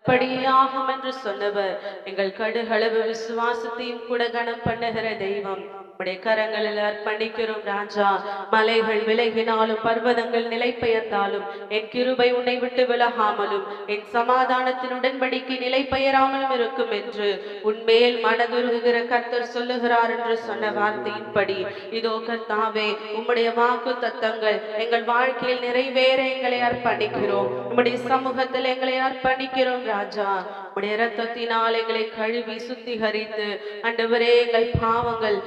படியாகும் என்று சொன்னவர் எங்கள் கடுகளவு விசுவாசத்தையும் கூட கனம் பண்ணுகிற தெய்வம். உடைய கரங்களில் அர்ப்பணிக்கிறோம் ராஜா. மலைகள் விலகினாலும் பர்வதங்கள் நிலை பெயர்ந்தாலும் என் கிருபை உன்னை விட்டு விலகாமலும் என் சமாதானத்தின் உடன்படிக்கை நிலை பெயராமலும் இருக்கும் என்று உன்மேல் மனதுருகுகிற கர்த்தர் சொல்லுகிறார் என்று சொன்ன வார்த்தையின்படி இதோ கர்த்தாவே உம்முடைய வாக்கு தத்தங்கள் எங்கள் வாழ்க்கையில் நிறைவேற எங்களை அர்ப்பணிக்கிறோம். உம்முடைய சமூகத்தில் எங்களை அர்ப்பணிக்கிறோம் ராஜா. உம்முடைய இரத்தத்தினால் எங்களை கழுவி சுத்திகரித்து ஆண்டவரே எங்கள் பாவங்கள்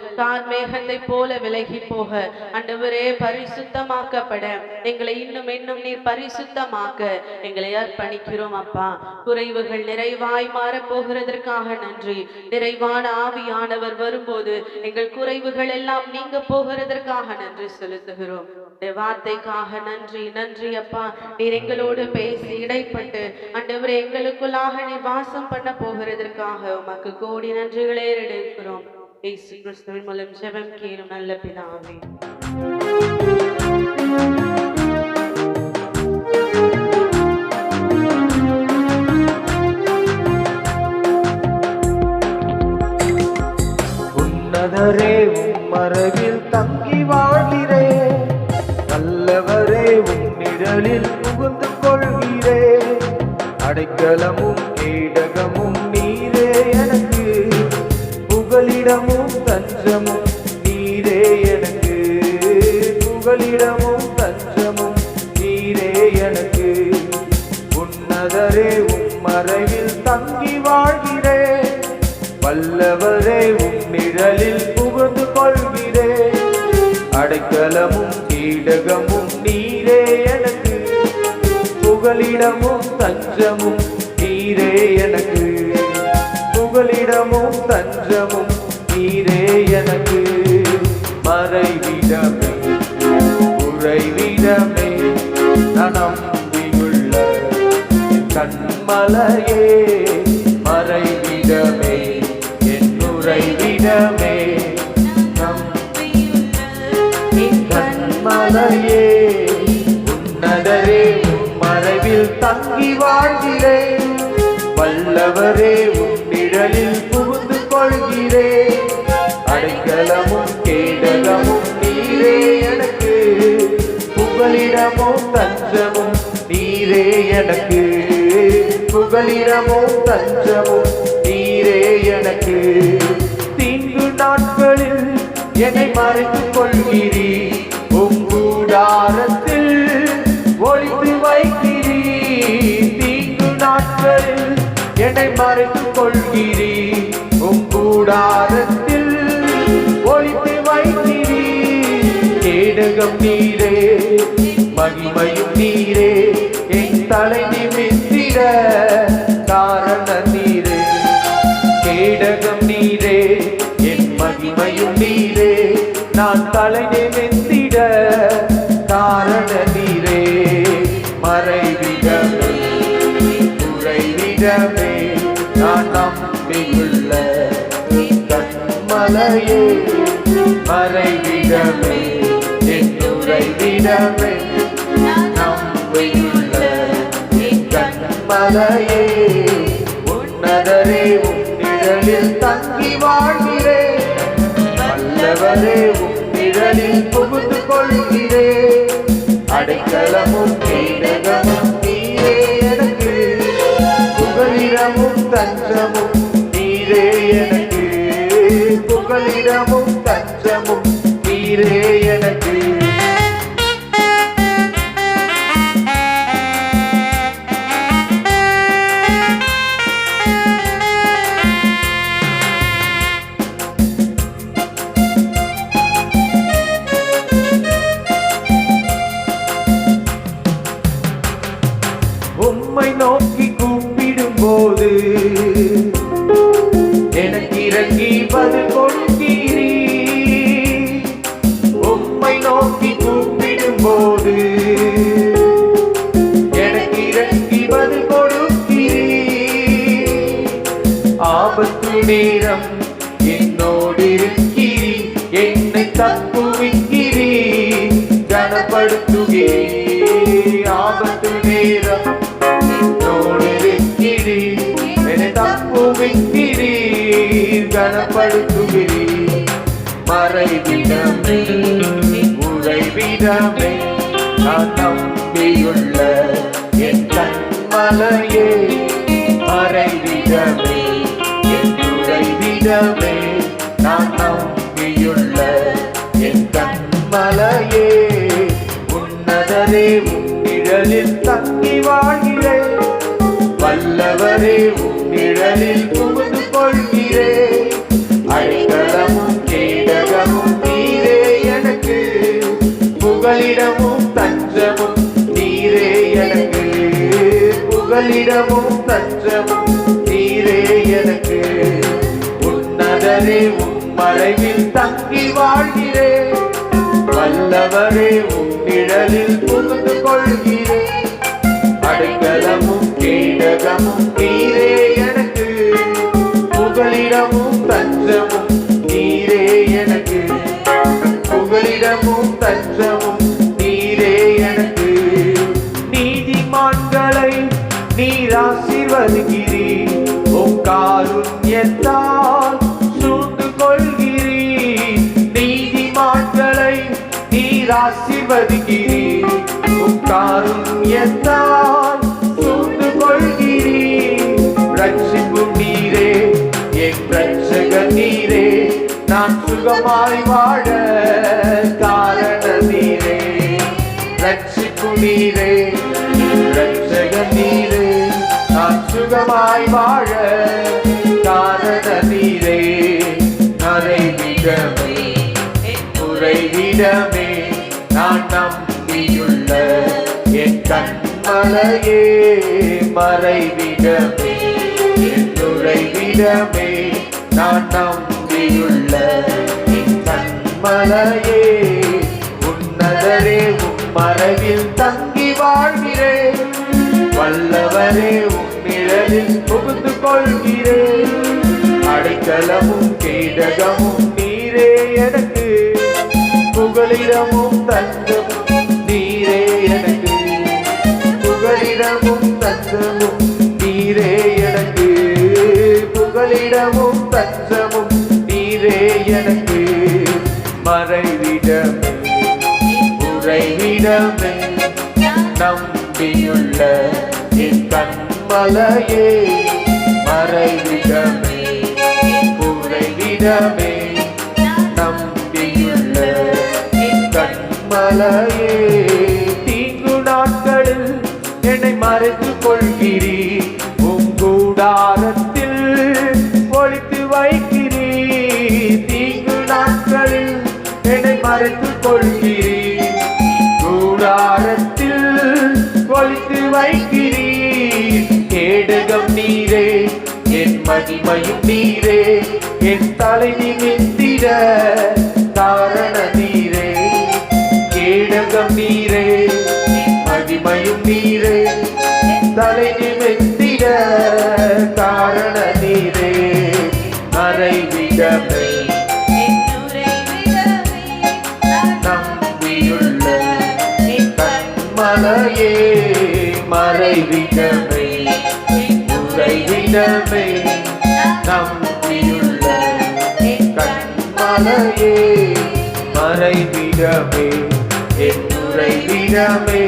மேகத்தை போல விலகி போக ஆண்டவரே பரிசுத்தமாக்கப்பட எங்களை இன்னும் இன்னும் நீர் பரிசுத்தமாக்க எங்களை அர்ப்பணிக்கிறோம் அப்பா. குறைவுகள் நிறைவாய் மாற போகிறதற்காக நன்றி. நிறைவான ஆவியானவர் வரும்போது எங்கள் குறைவுகள் எல்லாம் நீங்க போகிறதற்காக நன்றி செலுத்துகிறோம். வார்த்தைக்காக நன்றி நன்றி அப்பா. நீர் எங்களோடு பேசி இடைப்பட்டு ஆண்டவரே எங்களுக்குள்ளாக நீர் வாசம் பண்ண போகிறதற்காக உமக்கு கோடி நன்றிகளே எடுக்கிறோம். இயேசு கிறிஸ்துவின் மூலம் ஜெபம் கேளும் நல்ல பிதாவே. உன்னதரே உம்மரவில் தங்கி வாழ்கிறே, நல்லவரே உன்னிழலில் புகுந்து கொள்கிறே. அடைக்கலமும் கேடகமும் நீரே எனக்கு, புகலிடமும் தஞ்சமும் நீரே எனக்கு, புகலிடமும் தஞ்சமும் நீரே எனக்கு. உன்னதரே உம்மறைவில் தங்கி வாழ்கிறே, வல்லவரே உன்னிழலில் புகுந்து கொள்கிறே. அடைக்கலமும் கீடகமும் நீரே எனக்கு, புகலிடமும் தஞ்சமும் நீரே எனக்கு, புகலிடமும் தஞ்சமும் நீரே எனக்கு. மறைவிடமே உறைவிடமே நான் நம்பியுள்ள கண்மலையே. மறைவிடமே என் உறைவிடமே நம்பியுள்ள கண்மலையே. உன்னதரே மறைவில் தங்கி வாழ்கிறே, வல்லவரே உன்னிழலில் புகுந்து கொள்கிறே. அடைக்கலமும் கேடகமும் நீரே எனக்கு, புகலிடமும் தஞ்சமும் நீரே எனக்கு, புகலிடமும் தஞ்சமும் நீரே எனக்கு. தீங்கு நாட்களில் என்னை மறைத்துக் கொள்கிறீ, கூடாரத்தில் ஒளித்து வைக்கிறீ. தீங்கு நாட்களில் என்னை மறைத்துக் கொள்கிறீ, கூடாரத்தில் ஒளித்து வைக்கிறீ. கேடகம் நீரே மகிமையும் நீரே, என் தலை நிமித்திட காரண நீரே. கேடகம் நீரே என் மகிமையும் நீரே, நான் தலை நிமித்திட காரண நீரே. மறைவிடமே உறைவிடமே நான் நம்பியுள்ள கண்மலையே. மறைவிடமே என் உறைவிடமே நம்பியுள்ள கண்மலையே. உன்னதரே உன்னிழலில் தங்கி வாழ்கிறே, வல்லவரே உன்னிழலில் புகுந்து கொள்கிறே. அடைக்கலமும் கேடகமும் நீரே எனக்கு, புகலிடமும் தஞ்சமும் நீரே எனக்கு, புகலிடமும் தஞ்சமும் நீரே எனக்கு. உம்மை நோக்கி கூப்பிடும் போது எனக்கு இறங்கி பதில் கொடுக்கிறீ. உம்மை நோக்கி கூப்பிடும் போது எனக்கு இறங்கி பதில் கொடுக்கிறீ. ஆபத்து நேரம் என்னோடு இருக்கிறீ, என்னை தப்புவிக்கிறீ, கனப்படுத்துகிறீ. ஆபத்து நேரம் என்னோடு இருக்கிறீ, தப்புவிக்கிறீர் கனப்படுத்துகிறீர் மறைவிடமே உறைவிடமே நான் நம்பியுள்ள என் கண்மலையே மறைவிடமே என் உறைவிடமே நான் நம்பியுள்ள என் கண்மலையே உன்னதரே உன்னிழலில் தங்கி வாழ்கிறேன் வல்லவரே உன்னிழலில் புகுந்து கொள்கிறேன் அடைக்கலமும் கேடகமும் நீரே எனக்கு புகலிடமும் தஞ்சமும் நீரே எனக்கு புகலிடமும் தஞ்சமும் நீரே எனக்கு உன்னதரே உன் மறைவில் தங்கி வாழ்கிறேன் வல்லவரே உன்னிழலில் புகுந்து கொள்கிறேன் அடைக்கலமும் கேடகமும் நீரே எனக்கு புகலிடமும் தஞ்சமும் நீரே எனக்கு புகலிடமும் தஞ்சமும் நீரே எனக்கு நீதிமான்களை நீர் ஆசீர்வதிக்கிறீர் உம் காருண்யத்தால் சூழ்ந்து கொள்கிறீர் நீதிமான்களை நீர் ஆசீர்வதிக்கிறீர் உம் காருண்யத்தால் சூழ்ந்து கொள்கிறீர் ரட்சிக்கும் நீரே என் ரட்சகர் நீரே நான் சுகமாய் வாழ காரண நீரே ரட்சிக்கும் நீரே என் ரட்சகர் நீரே நான் சுகமாய் வாழ காரண நீரே மறைவிடமே உறைவிடமே நான் நம்பியுள்ள என் கண்மலையே மறைவிடமே என் உறைவிடமே நான் நம்பியுள்ள என் கண்மலையே உன்னதரே உன் மறைவில் தங்கி வாழ்கிறேன் வல்லவரே உன் நிழலில் புகுந்து கொள்கிறேன் அடைக்கலமும் கேடகமும் நீரே எனக்கு புகலிடமும் தஞ்சமும் நீரே எனக்கு புகலிடமும் தஞ்சமும் நீரே எனக்கு புகலிடமும் தஞ்சமும் நீரே எனக்கு மறைவிடமே உறைவிடமே நம்பியுள்ள என் கண்மலையே மறைவிடமே உறைவிடமே நம்பியுள்ள என் கண்மலையே தீங்கு நாட்களில் என்னை மறைத்துக் கொள்கிறீர் உம் கூடாரத்தில் ஒளித்து வைக்கிறீர் தீங்கு நாட்களில் என்னை மறைத்துக் கொள்கிறீர் கூடாரத்தில் ஒளித்து வைக்கிறீர் கேடகம் நீரே என் மகிமையும் நீரே என் தலை நிமித்திட காரண நீரே கேடகம் நீரே மகிமையும் நீரே தலை நிமித்திட காரண நீரே மறைவிடமே நம்பியுள்ள கண்மலையே மறைவிடமே உறைவிடமே நம்பியுள்ள கண்மலையே மறைவிடமே என் உறைவிடமே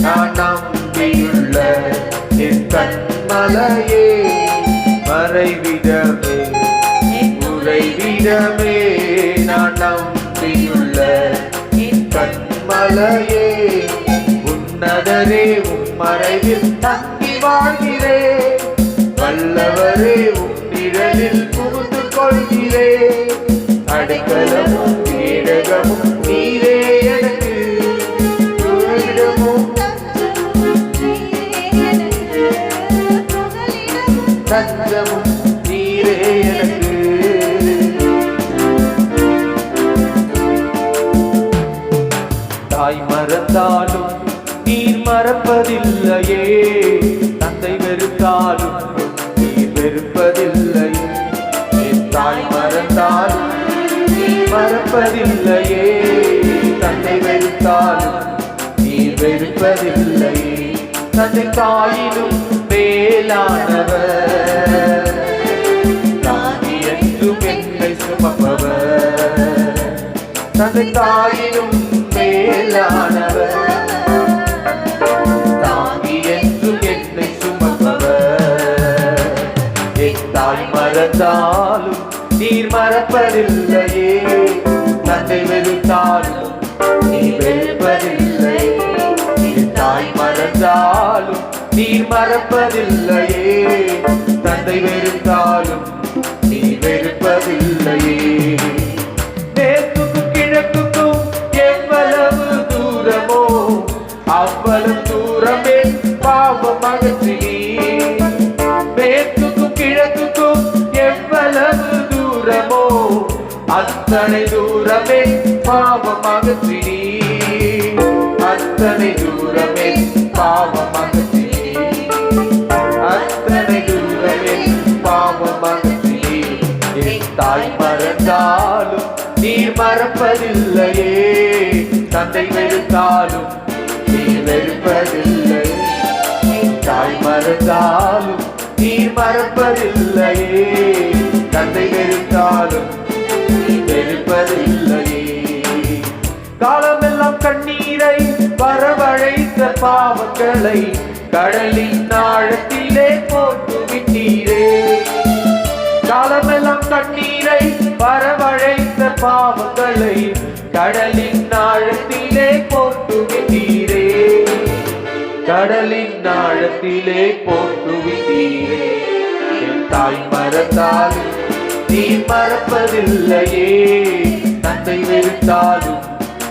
நான் நம்பியுள்ள என் கண்மலையே மறைவிடமே உறைவிடமே நான் நம்பியுள்ள என் கண்மலையே உன்னதரே உம் மறைவில் தங்கி வாழ்கிறேன் வல்லவரே உம் நிழலில் புகுந்து கொள்கிறேன் அடைக்கலமும் கேடகமும் நீரே எனக்கு புகலிடமும் தஞ்சமும் நீரே எனக்கு தாய் மறந்தாலும் நீர் மறப்பதில்லையே தந்தை வெறுத்தாலும் நீர் வெறுப்பதில்லையே என் தாய் மறந்தாலும் நீர் மறப்பதில்லையே தந்தை வெறுத்தாலும் நீர் வெறுப்பதில்லையே தந்தை தாயிலும் மேலானவர் தந்தை தாயினும் மேலானவர், தாங்கி என்றும் என்னை சுமப்பவர். என் தாய் மறந்தாலும் நீர் மறப்பதில்லையே, தந்தை வெறுத்தாலும் நீ வெறுப்பதில்லை. என் தாய் மறந்தாலும் நீர் மறப்பதில்லையே, தந்தை வெறுத்தாலும் நீ வெறுப்பதில்லையே. மேற்குக்கும் கிழக்குக்கும் எவ்வளவு தூரமோ அவ்வளவு தூரமே பாவம் அகற்றினீ. மேற்குக்கும் கிழக்குக்கும் எவ்வளவு தூரமோ அத்தனை தூரமே பாவம் அகற்றினீ. அத்தனை தூரமே பாவம் அகற்றினீ. அத்தனை தூரமே பாவம் அகற்றினீ. என் தாய் மறந்தாலும் நீர் மறப்பதில்லையே, தந்தை வெறுத்தாலும் நீர் வெறுப்பதில்லை. தாய் மறந்தாலும் நீர் மறப்பதில்லையே, தந்தை வெறுத்தாலும் நீர் வெறுப்பதில்லையே. காலமெல்லாம் கண்ணீரை வரவழைத்த பாவங்களை கடலின் ஆழத்திலே போட்டு விட்டீரே. காலமெல்லாம் கண்ணீரை வரவழைத்த பாவங்களை கடலின் ஆழத்திலே போட்டு விட்டீரே. கடலின் ஆழத்திலே போட்டு விட்டீரே. என் தாய் மறந்தாலும் நீ மறப்பதில்லையே, தந்தை வெறுத்தாலும்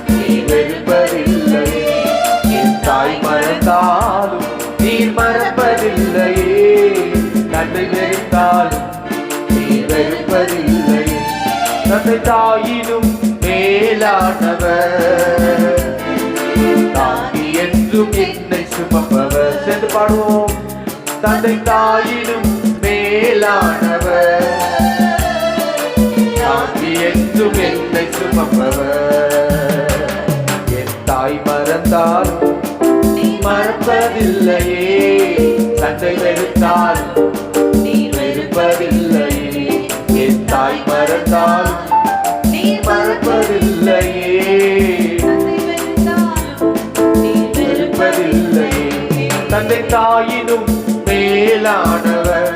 நீ வெறுப்பதில்லை. என் தாய் மறந்தாலும் நீ மறப்பதில்லையே, தந்தை வெறுத்தாலும் நீ வெறுப்பதில்லை. தந்தை தாயினும் மேலானவர், தாங்கி என்றும் என்னை சுமப்பவர். சென்று பாடுவோம். தந்தை தாயினும் மேலானவர், தாங்கி என்றும் என்னை சுமப்பவர். என் தாய் மறந்தால் நீ மறப்பதில்லையே, தந்தை வெறுத்தால் நீ வெறுப்பதில்லையே. என் தாய் மறந்தால் நீ மறப்பதில்லையே, வெறுப்பதில்லையே. தந்தை தாயினும் மேலானவர்,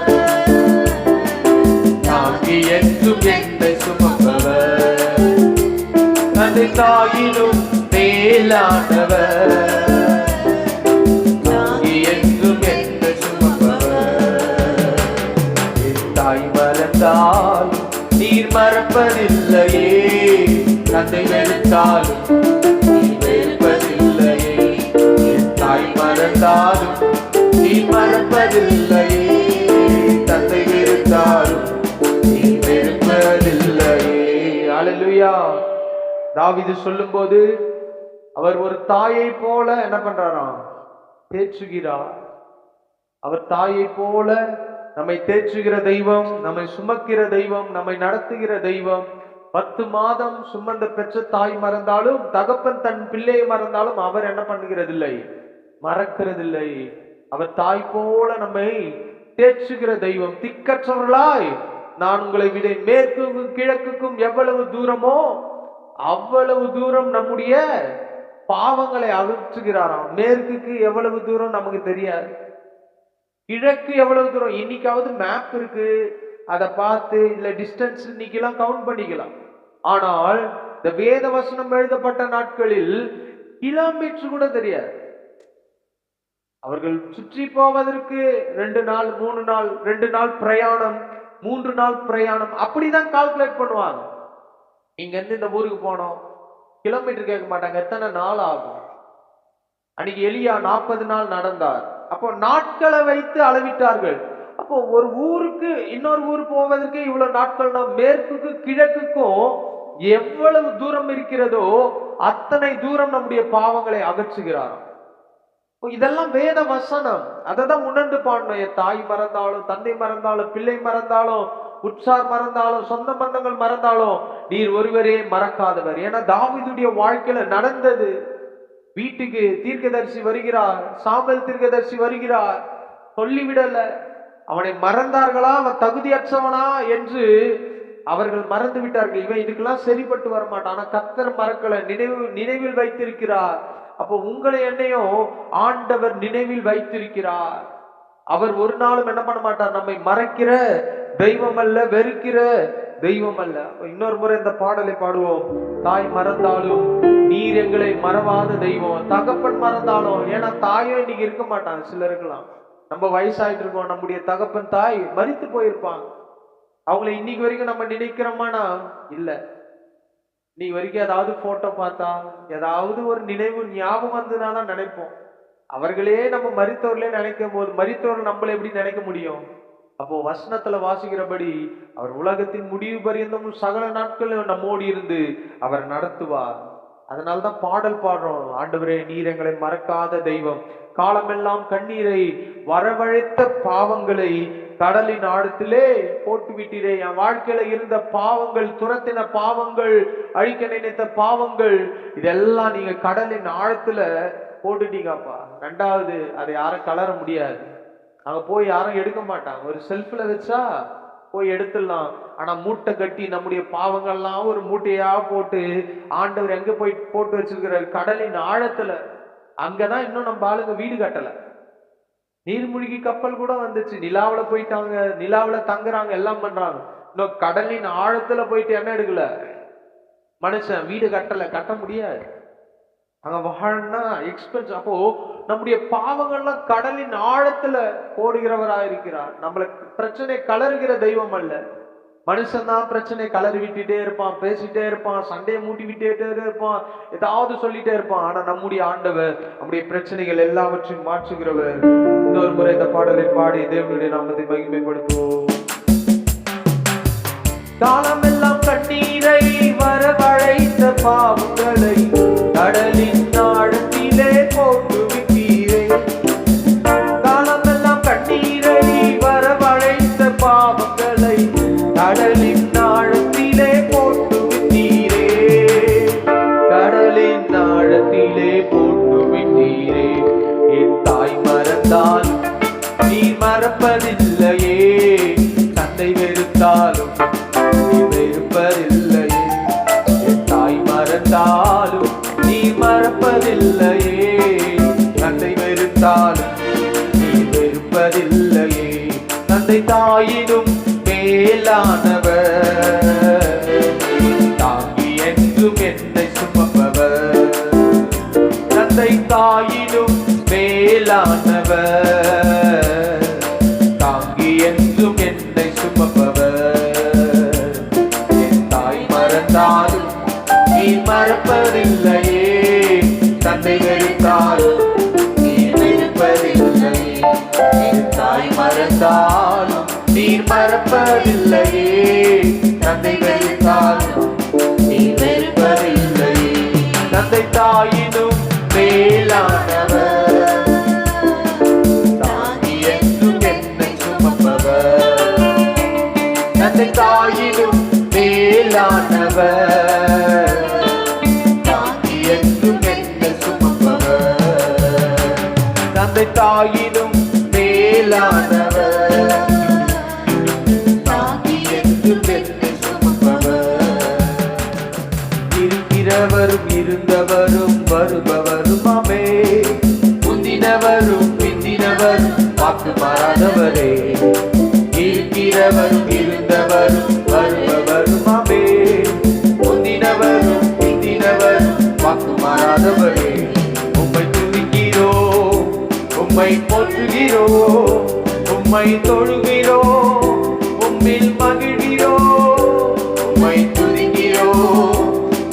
தாங்கி என்றும் என்னை சுமப்பவர். தந்தை தாயினும் மேலானவர், தாங்கி என்றும் என்னை சுமப்பவர். என் தாய் மறந்தாலும் நீர் மறப்பதில்லையே, தந்தை வெறுத்தாலும் நீ வெறுப்பதில்லையே. என் தாய் மறந்தாலும் நீ மறப்பதில்லையே, தந்தை வெறுத்தாலும் நீ வெறுப்பதில்லையே. அல்லேலூயா. தாவீது சொல்லும்போது அவர் ஒரு தாயை போல என்ன பண்றாராம்? தேற்றுகிறார். அவர் தாயை போல நம்மை தேற்றுகிற தெய்வம், நம்மை சுமக்கிற தெய்வம், நம்மை நடத்துகிற தெய்வம். 10 மாதம் சுமந்த பெற்ற தாய் மறந்தாலும், தகப்பன் தன் பிள்ளையை மறந்தாலும் அவர் என்ன பண்ணுகிறதில்லை? மறக்கிறதில்லை. அவர் தாய் போல நம்மை தேற்றுகிற தெய்வம். திக்கற்றவர்களாய் நான் உங்களை விட மேற்குக்கும் கிழக்குக்கும் எவ்வளவு தூரமோ அவ்வளவு தூரம் நம்முடைய பாவங்களை அகற்றுகிறாராம். மேற்குக்கு எவ்வளவு தூரம் நமக்கு தெரியாது, கிழக்கு எவ்வளவு தூரம். இன்னைக்காவது மேப் இருக்கு, அதை பார்த்து இல்ல டிஸ்டன்ஸ் இன்னைக்கெல்லாம் கவுண்ட் பண்ணிக்கலாம். ஆனால் இந்த வேத வசனம் எழுதப்பட்ட நாட்களில் கிலோமீட்டர் கூட தெரியாது. அவர்கள் சுற்றி போவதற்கு 2 நாள் 3 நாள், 2 நாள் பிரயாணம், 3 நாள் பிரயாணம், அப்படிதான் கால்குலேட் பண்ணுவாங்க. இங்க இருந்து இந்த ஊருக்கு போனோம், கிலோமீட்டர் கேட்க மாட்டாங்க, எத்தனை நாள் ஆகும். அன்னைக்கு எலியா 40 நாள் நடந்தார். அப்போ நாட்களை வைத்து அளவிட்டார்கள். அப்போ ஒரு ஊருக்கு இன்னொரு ஊர் போவதற்கு இவ்வளவு நாட்கள்னா, மேற்குக்கு கிழக்குக்கும் எவ்வளவு தூரம் இருக்கிறதோ அத்தனை தூரம் நம்முடைய பாவங்களை அகற்றுகிறாராம். இதெல்லாம் வேத வசனம். அததான் உணர்ந்து பாடணும். என் தாய் மறந்தாலும், தந்தை மறந்தாலும், பிள்ளை மறந்தாலும், உற்றார் மறந்தாலும், சொந்த பந்தங்கள் மறந்தாலும் நீர் ஒருவரே மறக்காதவர். ஏன்னா தாவீதுடைய வாழ்க்கையில நடந்தது. வீட்டுக்கு தீர்க்கதரிசி வருகிறார், சாமுவேல் தீர்க்கதரிசி வருகிறார், சொல்லிவிடல. அவனை மறந்தார்களா, அவன் தகுதியற்றவனா என்று அவர்கள் மறந்து விட்டார்கள். இவன் இதுக்கெல்லாம் சரிப்பட்டு வரமாட்டான். ஆனா கர்த்தர் மறக்கல, நினைவில் வைத்திருக்கிறார். அப்போ உங்களை என்னையும் ஆண்டவர் நினைவில் வைத்திருக்கிறார். அவர் ஒரு நாளும் என்ன பண்ண மாட்டார், நம்மை மறைக்கிற தெய்வம் அல்ல, வெறுக்கிற தெய்வம் அல்ல. இன்னொரு முறை இந்த பாடலை பாடுவோம். தாய் மறந்தாலும் நீர் எங்களை மறவாத தெய்வம். தகப்பன் மறந்தாலும், ஏன்னா தாயும் இன்னைக்கு இருக்க மாட்டாங்க. சிலருக்கெல்லாம் நம்ம வயசாயிட்டு இருக்கோம், நம்முடைய தகப்பன் தாய் மரித்து போயிருப்பாங்க. அவங்கள இன்னைக்கு வரைக்கும் நம்ம நினைக்கிறோமானா இல்ல. இன்னைக்கு வரைக்கும் ஏதாவது போட்டோ பார்த்தா, ஏதாவது ஒரு நினைவு ஞாபகம் வந்ததுனாதான் நினைப்போம். அவர்களே நம்ம மரித்தவர்களே நினைக்கும் போது மரித்தவர்கள் நம்மளை எப்படி நினைக்க முடியும்? அப்போ வசனத்துல வாசிக்கிறபடி அவர் உலகத்தின் முடிவு பரியந்தமும் சகல நாட்களும் நம்மோடு இருந்து அவர் நடத்துவார். அதனால்தான் பாடல் பாடுறோம். ஆண்டவரே, நீர் எங்களை மறக்காத தெய்வம். காலமெல்லாம் கண்ணீரை வரவழைத்த பாவங்களை கடலின் ஆழத்திலே போட்டு விட்டீரே. என் வாழ்க்கையில இருந்த பாவங்கள், துரத்தின பாவங்கள், அழிக்க நினைத்த பாவங்கள், இதெல்லாம் நீங்க கடலின் ஆழத்துல போட்டுட்டீங்கப்பா. ரெண்டாவது, அதை யாரும் கலர முடியாது. அங்க போய் யாரும் எடுக்க மாட்டாங்க. ஒரு செல்ஃப்ல வச்சா போய் எடுத்துடலாம். ஆனா மூட்டை கட்டி நம்முடைய பாவங்கள்லாம் ஒரு மூட்டையா போட்டு ஆண்டவர் எங்க போய் போட்டு வச்சிருக்கிறார்? கடலின் ஆழத்துல. அங்கதான் இன்னும் நம்ம ஆளுங்க வீடு கட்டல. நீர்மூழ்கி கப்பல் கூட வந்துச்சு, நிலாவுல போயிட்டாங்க, நிலாவுல தங்குறாங்க, எல்லாம் பண்றாங்க. இன்னும் கடலின் ஆழத்துல போயிட்டு என்ன எடுக்கல மனுஷன், வீடு கட்டல, கட்ட முடியாது. அங்க வாழனா எக்ஸ்பென்ஸ். அப்போ நம்முடைய பாவங்கள்லாம் கடலின் ஆழத்துல போடுகிறவராயிருக்கிறார். நம்மளை பிரச்சனை கலருகிற தெய்வம் அல்ல. மனுஷன் தான் பிரச்சனை கலரி விட்டுட்டே இருப்பான், பேசிட்டே இருப்பான், சண்டையை மூட்டி விட்டுட்டே இருப்பான், ஏதாவது சொல்லிட்டே இருப்பான். ஆனா நம்முடைய ஆண்டவர் நம்முடைய பிரச்சனைகள் எல்லாவற்றையும் மாற்றுகிறவர். இன்னொரு முறை இந்த பாடலை பாடி தேவனுடைய நாமத்தை மகிமைப்படுத்துவோம். காலமெல்லாம் கண்ணீரை வரவழைத்த பாவங்களை கடலின் ஆழத்திலே போட்டு விட்டீரே. காலமெல்லாம் கண்ணீரை வரவழைத்த பாவங்களை கடலின் ஆழத்திலே போட்டு விட்டீரே. கடலின் ஆழத்திலே போட்டு விட்டீரே. என் தாய் மறந்தால் நீ மறப்பதில்லையே, தந்தை வெறுத்தாலும் நீ வெறுப்பதில்லையே. என் தாய் மறந்தாலும் நீ மறப்பதில்லையே, தந்தை வெறுத்தாலும் நீ வெறுப்பதில்லையே. தந்தை தாயினும் மேலானவர், தாங்கி என்றும் என்னை சுமப்பவர். தந்தை தாயினும் மேலானவர், தாங்கி என்றும் என்னை சுமப்பவர். என் தாய் மறந்தாலும் நீ மறப்பதில்லையே, தந்தை வெறுத்தாலும் நீ வெறுப்பதில்லையே. என் தாய் மறந்தாலும் நீர் மறப்பதில்லையே, தந்தை வெறுத்தாலும் நீ வெறுப்பதில்லையே. தந்தை தாயினும் மேலானவர், தாங்கி என்றும் என்னை சுமப்பவர். தந்தை தாயினும் மேலானவர், தாங்கி என்றும் என்னை சுமப்பவர். தந்தை தாயினும் மேலானவர், தாங்கி என்றும் என்னை சுமப்பவர். இருக்கிறவரும் இருந்தவரும் வருபவருமாமே, முந்தினவரும் பிந்தினவரும் வாக்கு மாறாதவரே. இருக்கிறவரும் இருந்தவரும் வருபவருமாமே, முந்தினவரும் பிந்தினவரும் வாக்கு மாறாதவரே. உம்மை துதிக்கிறோம், உம்மை போற்றுகிறோம், உம்மை தொழுகிறோம், உம்மில் மகிழ்கிறோம். உம்மை துதிக்கிறோம்,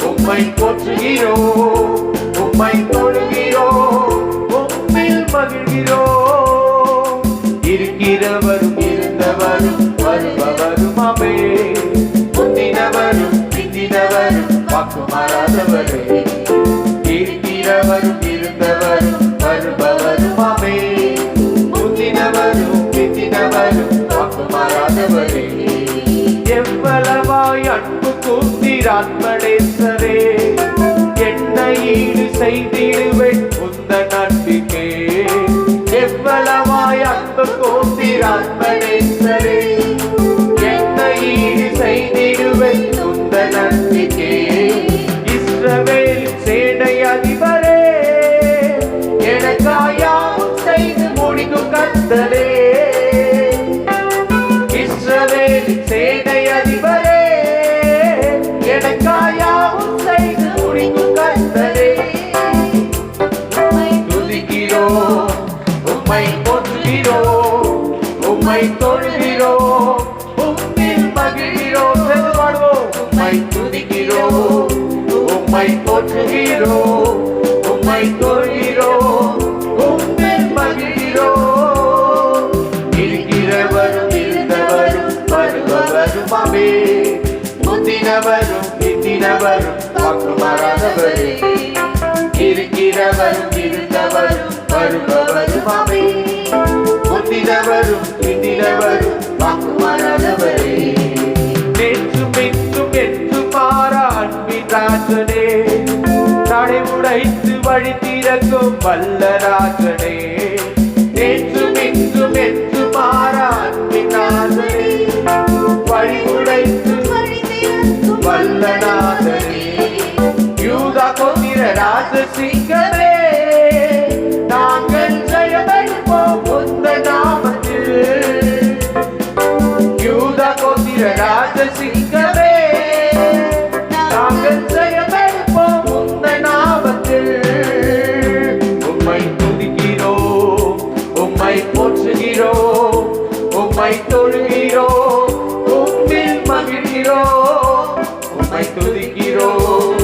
உம்மை போற்றுகிறோம், உம்மை தொழுகிறோம், உம்மில் மகிழ்கிறோம். இருக்கிறவரும் இருந்தவரும் வருபவருமாமே, முந்தினவரும் பிந்தினவரும் வாக்கு மாறாதவரே. இருக்கிறவரும் இருந்தவரும் வருபவருமாமே, முந்தினவரும் பிந்தினவரும் வாக்கு மாறாதவரே. எவ்வளவாய் அன்பு கூர்ந்தீர் ஆத்மனேசரே, என்னை ஈடு செய்திடுவேன் உந்தன் அன்பிற்கே. எவ்வளவாய் அன்பு கூர்ந்தீர் ஆத்மனேசரே, என்னை ஈடு செய்திடுவேன் சேனை அதிபரே, எனக்காயாவும் செய்து முடிக்கும் கர்த்தரே. உம்மை துதிக்கிறோம், உம்மை போற்றுகிறோம், உம்மை தொழுகிறோம், உம்மில் மகிழ்கிறோம். சேர்ந்து பாடுவோம். உம்மை துதிக்கிறோம், உம்மை போற்றுகிறோம், உம்மை தொழுகிறோம், உம்மில் மகிழ்கிறோம். இருக்கிறவரும் இருந்தவரும் வருபவருமாவே, முந்தினவரும் பிந்தினவரும் வாக்கு மாறாதவரே. இருக்கிறவரும் இருந்தவரும் வருபவருமாவே, முந்தினவரும் பிந்தினவரும் வாக்கு மாறாதவரே. நேற்றும் இன்றும் என்றும் மாறா அன்பின் ராஜனே, தடை உடைத்து வழி திறக்கும் வல்ல ராஜனே. நேற்றும் இன்றும் என்றும் மாறா அன்பின் ராஜனே, வழி உடைத்து வல்ல ராஜனே. யூதா கோத்திர ராஜ சிங்கமே, நாங்கள் ஜெயமெடுப்போம் உந்தன் நாமத்தில். யூதா கோத்திர ராஜ சிங்கமே, நாங்கள் ஜெயமெடுப்போம் உந்தன் நாமத்தில். உம்மை துதிக்கிறோம், உம்மை போற்றுகிறோம், உம்மை தொழுகிறோம், உம்மில் மகிழ்கிறோம். உம்மை துதிக்கிறோம்,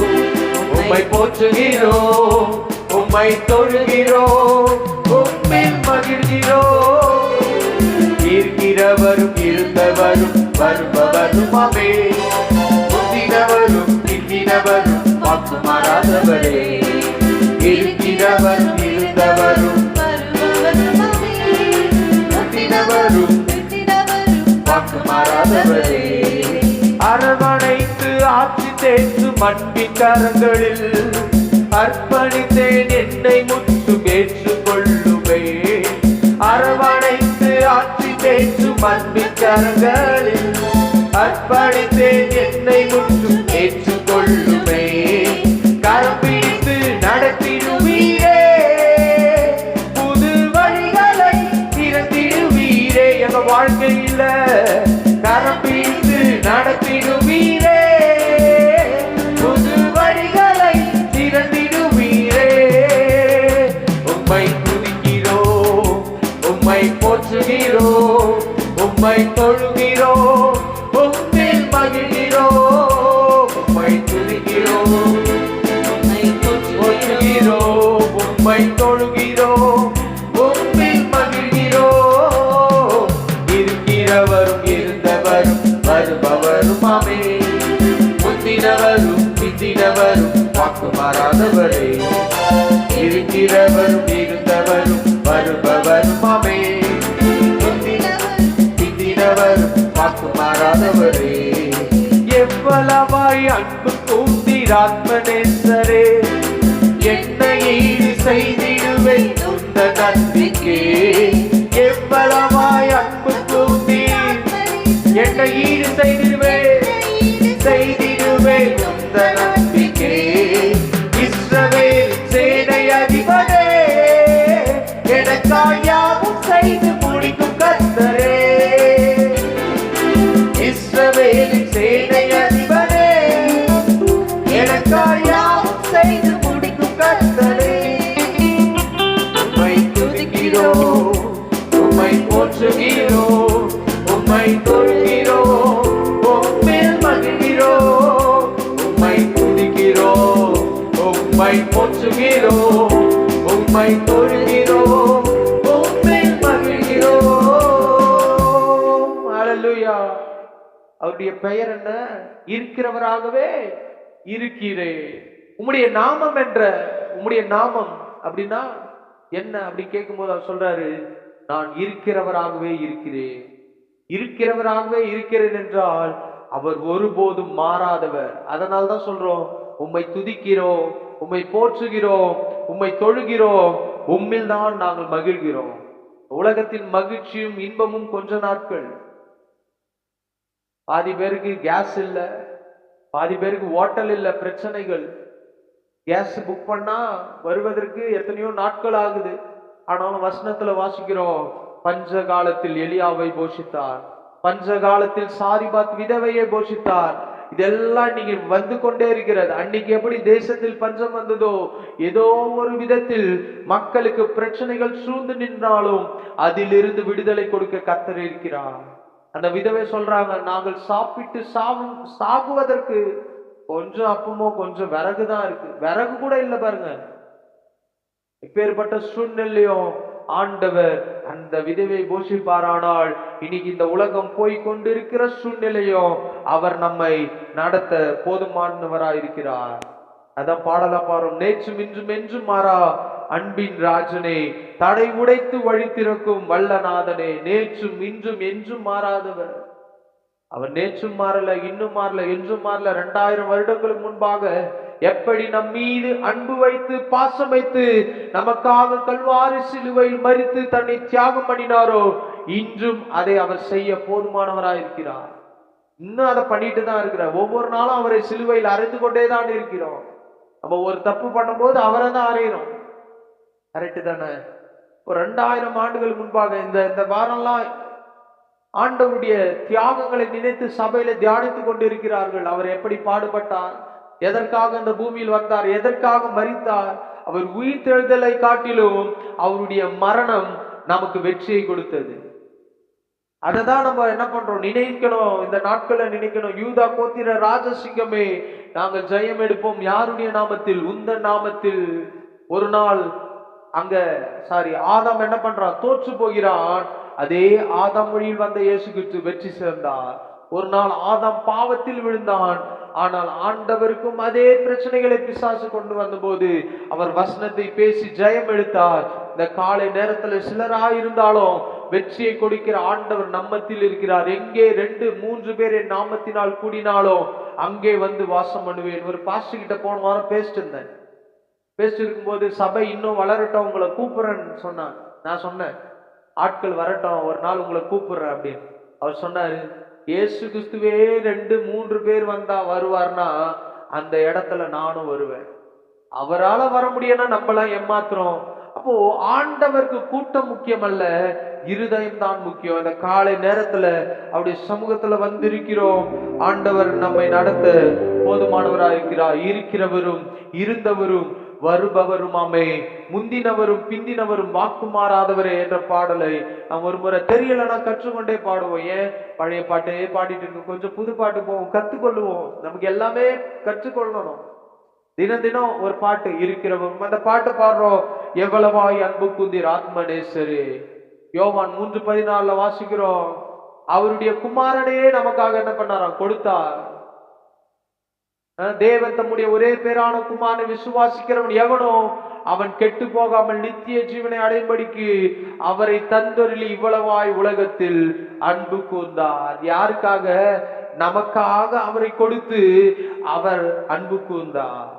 உம்மை போற்றுகிறோம், உம்மை தொழுகிறோம், உம்மில் மகிழ்கிறோம். இருக்கிறவரும் இருந்தவரும் வருபவருமாவே, முந்தினவரும் பிந்தினவரும் வாக்கு மாறாதவரே. இருக்கிறவரும் இருந்தவரும் முந்தினவரும் வாக்கு மாறாதவரே. அரவணைத்து ஆட்சி தேற்றும் அன்பின் கரங்களில் அர்ப்பணித்தேன் என்னை முற்றும் ஏற்றுக்கொள்ளுவே. அரவணைத்து ஆட்சி தேற்றும் அன்பின் கரங்களில் அர்ப்பணித்தேன் என்னை முற்றும் ஏற்றுக்கொள்ளுவே. கரம் பிடித்து நடத்திடுவீரே, புது வழிகளை திறந்திடுவீரே. எங்க வாழ்க்கையில கரம் பிடித்து நடத்திடுவீரே, புது வழிகளை திறந்திடுவீரே. உம்மை துதிக்கிறோம், உம்மை போற்றுகிறோம், உம்மை தொழுகிறோம், உம்மில் மகிழ்கிறோம். உம்மை துதிக்கிறோம், உம்மை போற்றுகிறோம், உம்மை தொழுகிறோம், உம்மில் மகிழ்கிறோம். இருக்கிறவரும் இருந்தவரும் வருபவருமாமே, முந்தினவரும் பிந்தினவரும் வாக்கு மாறாதவரே. இருக்கிறவரும் இருந்தவரும் வருபவருமாமே, பிந்தினவரும் வாக்கு மாறாதவரே. எவ்வளவாய் அன்பு கூர்ந்தீராத்மநேசரே, என்னை ஈடு செய்திடுவேன் உந்தன் நன்றிக்கே. எவ்வளவாய் அன்பு கூர்ந்தீர், என்னை ஈடு செய்திடுவேன் உந்தன் நன்றிக்கே. இஸ்ரவேல் சேனை அதிபரே, எனக்காயாவும் செய்து முடிக்கும் கர்த்தரே. இஸ்ரவேலின் சேனை அதிபரே, எனக்காயாவும் செய்து முடிக்கும் கர்த்தரே. உம்மை துதிக்கிறோம், உம்மை போற்றுகிறோம், உம்மை தொழுகிறோம், உம்மில் மகிழ்கிறோம். உம்மை துதிக்கிறோம், உம்மை போற்றுகிறோம், உம்மை தொழுகிறோம், உம்மில் மகிழ்கிறோம். ஹல்லேலூயா. அவருடைய பெயர் என்ன? இருக்கிறவராகவே இருக்கிறே. உம்முடைய நாமம் என்ற, உம்முடைய நாமம் அப்படின்னா என்ன அப்படி கேட்கும்போது அவர் சொல்றாரு, நான் இருக்கிறவராகவே இருக்கிறேன். இருக்கிறவராகவே இருக்கிறேன் என்றால் அவர் ஒருபோதும் மாறாதவர். அதனால தான் சொல்றோம், உம்மை துதிக்கிறோம், உம்மை போற்றுகிறோம், உம்மை தொழுகிறோம், உம்மில் தான் நாங்கள் மகிழ்கிறோம். உலகத்தின் மகிழ்ச்சியும் இன்பமும் கொஞ்ச நாட்கள். பாதி பேருக்கு கேஸ் இல்லை, பாதி பேருக்கு ஹோட்டல் இல்லை, பிரச்சனைகள். கேஸ் புக் பண்ணா வருவதற்கு எத்தனையோ நாட்கள் ஆகுது. ஆனாலும் வசனத்துல வாசிக்கிறோம், பஞ்ச காலத்தில் எலியாவை போஷித்தார். பஞ்ச காலத்தில் சாரிபாத் விதவையை போஷித்தார். இதெல்லாம் இன்னைக்கு வந்து கொண்டே இருக்கிறது. அன்னைக்கு எப்படி தேசத்தில் பஞ்சம் வந்ததோ, ஏதோ ஒரு விதத்தில் மக்களுக்கு பிரச்சனைகள் சூழ்ந்து நின்றாலும் அதிலிருந்து விடுதலை கொடுக்க கர்த்தர் இருக்கிறார். அந்த விதவை சொல்றாங்க, நாங்கள் சாப்பிட்டு சாகுவதற்கு கொஞ்சம் அப்பமோ கொஞ்சம் விறகுதான் இருக்கு, விறகு கூட இல்லை பாருங்க. இப்பேற்பட்ட சூழ்நிலையும் ஆண்டவர் அந்த விதவை போஷிப்பாரானால் இன்னைக்கு இந்த உலகம் போய் கொண்டிருக்கிற சூழ்நிலையும் அவர் நம்மை நடத்த போதுமானவராயிருக்கிறார். அதான் பாடலா பாரும், நேற்றும் இன்றும் என்றும் மாறா அன்பின் ராஜனே, தடை உடைத்து வழி திறக்கும் வல்லநாதனே, நேற்றும் இன்றும் என்றும் மாறாதவர். அவர் நேற்றும் மாறல, இன்னும் மாறல, என்றும் மாறல. 2000 வருடங்களுக்கு முன்பாக எப்படி நம் மீது அன்பு வைத்து பாசம் வைத்து நமக்காக கல்வாரி சிலுவையில் மரித்து தன்னை தியாகம் பண்ணினாரோ, இன்றும் அதை அவர் செய்ய போதுமானவராயிருக்கிறார். இன்னும் அதை பண்ணிட்டு தான் இருக்கிறார். ஒவ்வொரு நாளும் அவரை சிலுவையில் அறைந்து கொண்டே தான் இருக்கிறோம். நம்ம ஒரு தப்பு பண்ணும்போது அவரை தான் அறையிறோம். கரெக்டு தானே? ஒரு 2000 ஆண்டுகள் முன்பாக இந்த வாரம்லாம் ஆண்டவருடைய தியாகங்களை நினைத்து சபையில தியானித்துக் கொண்டிருக்கிறார்கள். அவர் எப்படி பாடுபட்டார், எதற்காக இந்த பூமியில் வந்தார், எதற்காக மரித்தார். அவர் உயிர்த்தெழுதலை காட்டிலும் அவருடைய மரணம் நமக்கு வெற்றியை கொடுத்தது. அதை தான் நம்ம என்ன பண்றோம், நினைக்கணும். இந்த நாட்களை நினைக்கணும். யூதா கோத்திர ராஜசிங்கமே, நாங்கள் ஜெயம் எடுப்போம் யாருடைய நாமத்தில், உந்த நாமத்தில். ஒரு நாள் அங்க ஆதாம் என்ன பண்றான், தோற்று போகிறான். அதே ஆதாம் வழியில் வந்த இயேசு கிறிஸ்து வெற்றி சேர்ந்தார். ஒரு நாள் ஆதாம் பாவத்தில் விழுந்தான். ஆனால் ஆண்டவருக்கும் அதே பிரச்சனைகளை பிசாசு கொண்டு வந்த போது அவர் வசனத்தை பேசி ஜெயம் எடுத்தார். இந்த காலை நேரத்துல சிலராயிருந்தாலும் வெற்றியை கொடுக்கிற ஆண்டவர் நம்மத்தில் இருக்கிறார். எங்கே 2-3 பேர் என் நாமத்தினால் கூடினாலும் அங்கே வந்து வாசம் பண்ணுவேன். ஒரு பாஸ்டர் கிட்ட போன வாரம் பேசிட்டு இருந்தேன். பேசிட்டு இருக்கும்போது சபை இன்னும் வளரட்டும், உங்களை கூப்பிடுறேன்னு சொன்னான். நான் சொன்னேன், ஆட்கள் வரட்டும், ஒரு நாள் உங்களை கூப்பிடுறேன் அப்படின்னு. அவர் சொன்னாரு, இயேசு கிறிஸ்துவே 2-3 பேர் வந்தா வருவார்னா அந்த இடத்துல நானும் வருவேன். அவரால் வர முடியும்னா நம்மளாம் ஏமாத்துறோம். அப்போ ஆண்டவருக்கு கூட்டம் முக்கியம் அல்ல, இருதயம் தான் முக்கியம். இந்த காலை நேரத்துல அவருடைய சமூகத்துல வந்திருக்கிறோம். ஆண்டவர் நம்மை நடத்த போதுமானவராக இருக்கிறார். இருக்கிறவரும் இருந்தவரும் வருபவருமாமே, முந்தினவரும் பிந்தினவரும் வாக்கு மாறாதவரே என்ற பாடலை நாம் ஒரு முறை தெரியலன்னா கற்றுக்கொண்டே பாடுவோம். ஏன் பழைய பாட்டே பாடிட்டு இருக்கோம், கொஞ்சம் புது பாட்டு போவோம், கத்துக்கொள்ளுவோம். நமக்கு எல்லாமே கற்றுக்கொள்ளணும். தினம் தினம் ஒரு பாட்டு இருக்கிறவங்க அந்த பாட்டு பாடுறோம். எவ்வளவாய் அன்பு கூந்தீர் ஆத்மநேசரே. யோவான் 3:14 வாசிக்கிறோம், அவருடைய குமாரனையே நமக்காக என்ன பண்ணாராம், கொடுத்தார். தேவன் தம்முடைய ஒரே பேரான குமாரனை விசுவாசிக்கிறவன் எவனோ அவன் கெட்டு போகாமல் நித்திய ஜீவனை அடையும்படிக்கு அவரை தந்தொருளி இவ்வளவாய் உலகத்தில் அன்பு கூர்ந்தார். யாருக்காக? நமக்காக அவரை கொடுத்து அவர் அன்பு கூர்ந்தார்.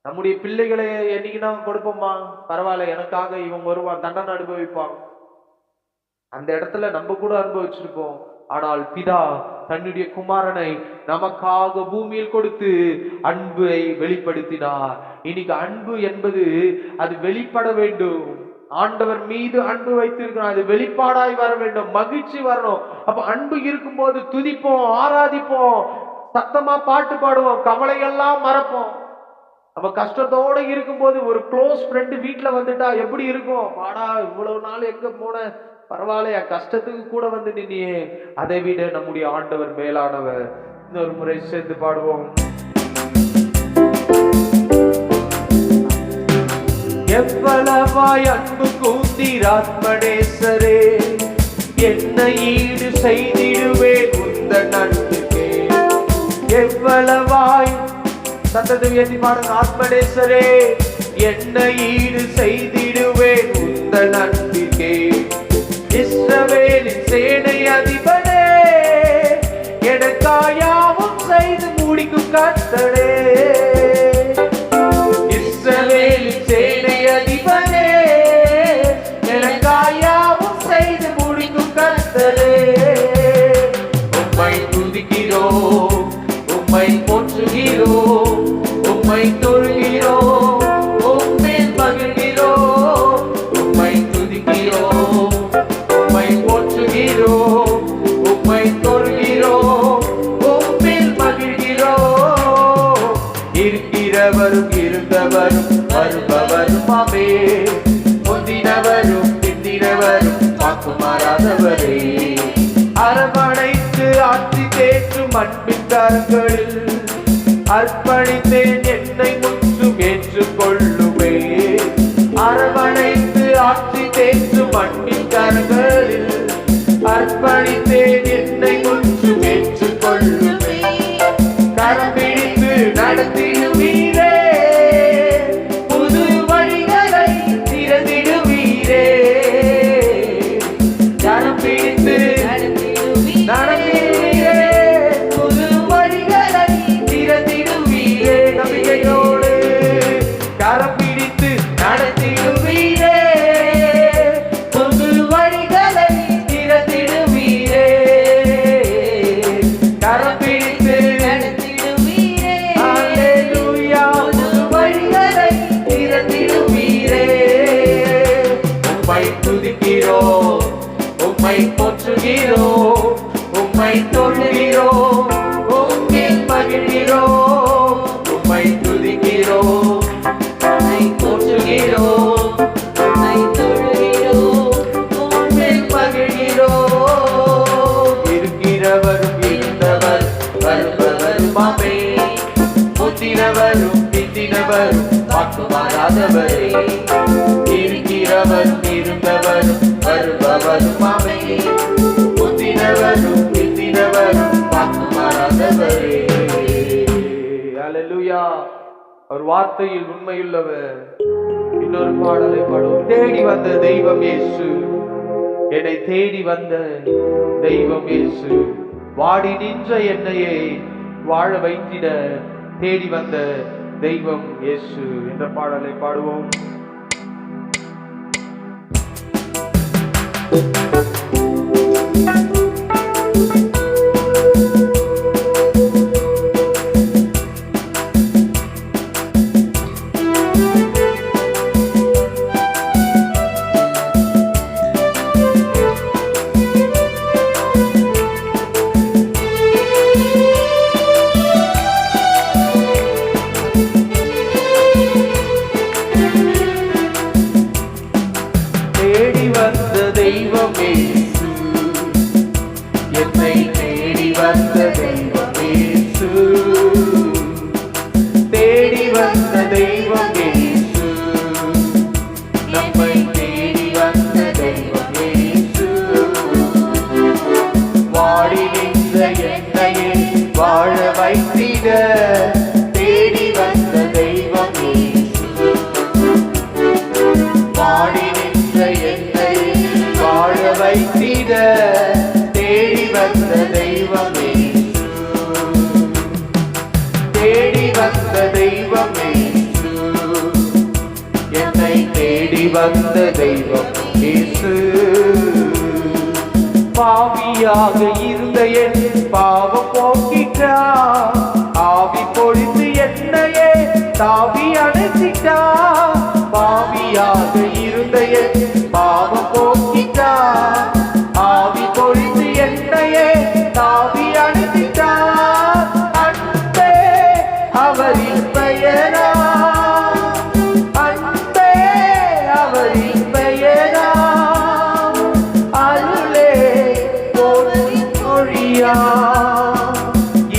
நம்முடைய பிள்ளைகளை என்னைக்கு நாம் கொடுப்போமா, பரவாயில்ல எனக்காக இவன் வருவான், தண்டனை அனுபவிப்பான், அந்த இடத்துல நம்ம கூட அனுபவிச்சிருப்போம். ஆனால் பிதா தன்னுடைய குமாரனை நமக்காக பூமியில் கொடுத்து அன்பை வெளிப்படுத்தினார். இன்னைக்கு அன்பு என்பது அது வெளிப்பட வேண்டும். ஆண்டவர் மீது அன்பு வைத்திருக்கிறோம், அது வெளிப்பாடாய் வர வேண்டும், மகிழ்ச்சி வரணும். அப்ப அன்பு இருக்கும்போது துதிப்போம், ஆராதிப்போம், சத்தமா பாட்டு பாடுவோம், கவலையெல்லாம் மறப்போம். நம்ம கஷ்டத்தோட இருக்கும்போது ஒரு க்ளோஸ் ஃப்ரெண்டு வீட்டுல வந்துட்டா எப்படி இருக்கும், பாடா இவ்வளவு நாள் எங்க போன, பரவாயில்ல என் கஷ்டத்துக்கு கூட வந்து நின்னியே. அதை விட நம்முடைய ஆண்டவர் மேலானவர். இன்னொரு முறை சேர்ந்து பாடுவோம். எவ்வளவாய் அன்பு கூந்தீர் ஆத்மநேசரே, என்னை ஈடு செய்திடுவேன் உந்தன் அன்புக்கே. எவ்வளவாய் சத்தத்தை உயர்த்தி பாருங்க. ஆத்மநேசரே, என்னை ஈடு செய்திடுவேன் உந்தன் அன்பிற்கே. இஸ்ரவேலின் சேனை அதிபனே, எனக்காயாவும் செய்து முடிக்கும் கர்த்தரே. இஸ்ரவேலின் சேனை அதிபனே, எனக்காயாவும் செய்து முடிக்கும் கர்த்தரே. உம்மை துதிக்கிறோம், உம்மை போற்றுகிறோம், உம்மை தொழுகிறோம், உம்மில் மகிழ்கிறோம். உம்மை துதிக்கிறோம், உம்மை போற்றுகிறோம், உம்மை அன்பின் கரங்களில் அர்ப்பணித்தேன், என்னை முற்றும் ஏற்றுக்கொள்ளுமே. அரவணைத்து ஆட்சி தேற்றும் அன்பின் கரங்களில் அர்ப்பணித்தேன், என்னை முற்றும் ஏற்றுக்கொள்ளுமே. கரம் பிடித்து நடத்திடுவீரே, புது வழிகளை திறந்திடுவீரே. கரம் பிடித்து நடத்திடுவீரே, புது வழிகளை திறந்திடுவீரே. நம்பிக்கையோடு கரம் பிடித்து நடத்திடுவீரே, புது வழிகளை திறந்திடுவீரே. கரம் பிடித்து நடத்திடுவீரே, அல்லேலூயா, புது வழிகளை திறந்திடுவீரே. உம்மை துதிக்கிறோம், உம்மை போற்றுகிறோம், உம்மை தொழுகிறோம், உம்மில் மகிழ்கிறோம். உம்மை துதிக்கிறோம், உம்மை போற்றுகிறோம், உம்மை தொழுகிறோம், உம்மில் மகிழ்கிறோம். இருக்கிறவரும் இருந்தவர் வருபவருமாமே, முந்தினவரும் பிந்தினவரும் வாக்கு மாறாதவரே. இருக்கிறவரும் இருந்தவரும் வருபவருமாமே, முந்தினவரும் பிந்தினவரும் வாக்கு மாறாதவரே. அல்லேலூயா. அவர் வார்த்தையில் உண்மையுள்ளவர். இன்னொரு பாடலை பாடுவோம். தேடி வந்த தெய்வம் இயேசு, என்னை தேடி வந்த தெய்வம் இயேசு, வாடி நின்ற என்னையே வாழ வைத்திட தேடி வந்த தெய்வம் இயேசு என்ற பாடலை பாடுவோம். தேடி வந்த தெய்வம் இயேசு, என்னை தேடி வந்த தெய்வம் இயேசு, தேடி வந்த தெய்வம் இயேசு, நம்மை தேடி வந்த தெய்வம் இயேசு. வாடி நின்ற என்னையே வாழ வைத்திட தேடி வந்த தெய்வம் இயேசு. வாடி நின்ற என்னை வாழ வைத்திட தேடி வந்த தெய்வம் இயேசு. தேடி வந்த தெய்வம் இயேசு, என்னை தேடி வந்த தெய்வம் இயேசு. பாவியாக இருந்த என் பாவம் போக்கிட்டார், ஆவி பொழிந்து என்னையே தாவி அணைச்சிட்டார். பாவியாக இருந்த என் பாவம் போக்கிட்டார், ஆவி பொழிந்து என்னையே தாவி அணைச்சிட்டார். அன்பே அவரின் பெயரா, அன்பே அவரின் பெயரா, அருளே போற்றும் மொழியா,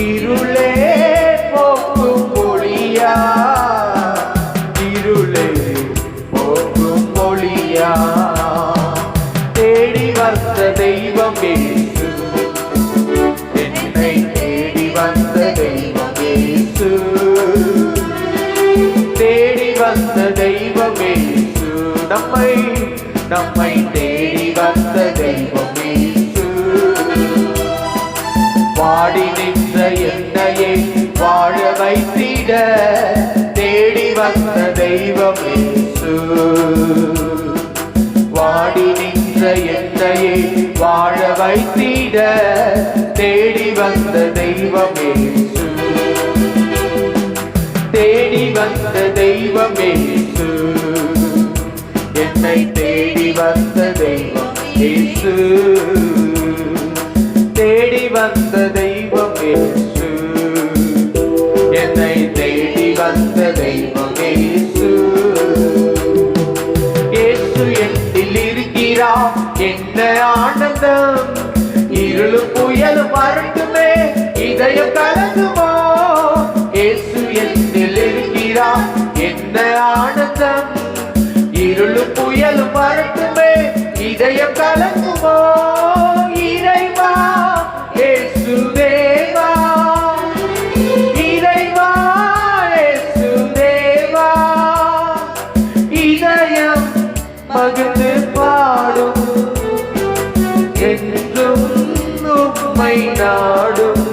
இருளே போக்கும் மொழியா, இருளே போக்கும் மொழியா. தேடி வந்த தெய்வம் இயேசு, என்னை தேடி வந்த தெய்வம் இயேசு, தேடி வந்த தெய்வம் இயேசு, நம்மை தேடி வந்த தெய்வம் இயேசு. வாடி நின்ற என்னையே வாழ வைத்திட தேடி வந்த தெய்வம் இயேசு. வாடி நின்ற என்னையே வாழ வைத்திட தேடி வந்த தெய்வம் இயேசு. தேடி வந்த தெய்வம் இயேசு, என்னை தேடி வந்த தெய்வம் இயேசு. தேடி வந்த தெய்வம் இயேசு, என்னை தேடி வந்த தெய்வம் இயேசு. இயேசு என்னில் இருக்கிறார், என்ன ஆனந்தம். இருளும் புயலும் வரட்டுமே, இத இதயம் கலங்குமோ இயேசு என்னில் இருக்கிறார் என்ன ஆனந்தம் இருளும் புயலும் வரட்டுமே இதயம் கலங்குமோ இறைவா இயேசு தேவா இறைவா இயேசு தேவா இதயம் மகிழ்ந்து பாடும் என்றும் உம்மை நாடும்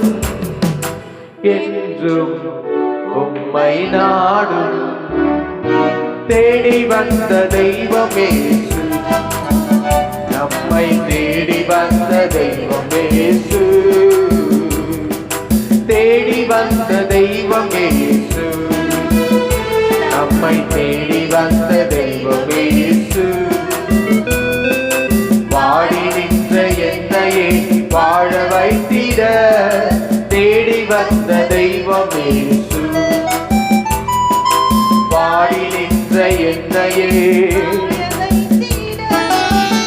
என்றும் உம்மை நாடும் தேடி வந்த தெய்வமே நம்மை தேடி வந்த தெய்வமே தேடி வந்த தெய்வமே நம்மை தேடி வந்த தெய்வமே வாடி நின்ற என்னையே வாழ வைத்திட தேடி வந்த தெய்வமே வாடி நின்ற என்னையே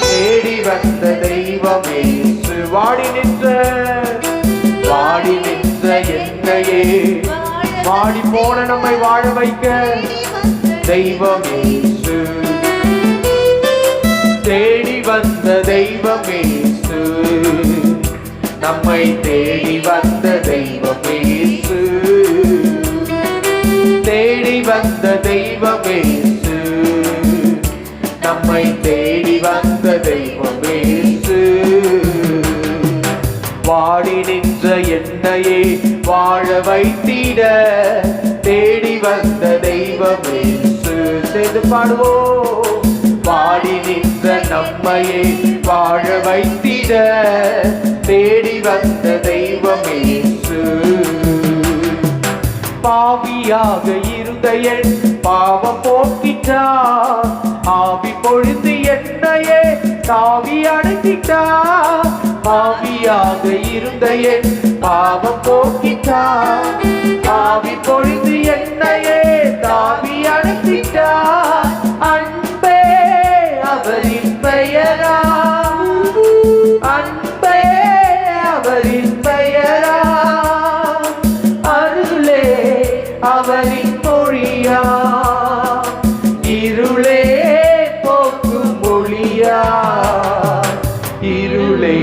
தேடி வந்த தெய்வமே வாடி நின்ற என்னையே வாடி போன நம்மை வாழ வைக்க தெய்வமே தேடி வந்த தெய்வமே நம்மை தேடி வந்த தெய்வமே தேடி வந்த தெய்வமே நம்மை தேடி வந்த தெய்வமே வாடி நின்ற என்னையே வாழ வைத்திட தேடி வந்த தெய்வமே சேர்ந்து பாடுவோம் வாடி நின்ற நம்மையே வாழ வைத்திட தேடி வந்த தெய்வமே பாவியாக இருந்த என் பாவம் போக்கிட்டார் ஆவி பொழுது என்னையே தாவி அணைத்திட்டார் பாவியாக இருந்த என் பாவம் போக்கிட்டார் ஆவி பொழுது என்னையே தாவி அணைத்திட்டார் அன்பே அவரின் பெயரா அன்பே அவரின் பெயரா அருளே அவரின் மொழியா இருளே போக்கும் மொழியா இருளே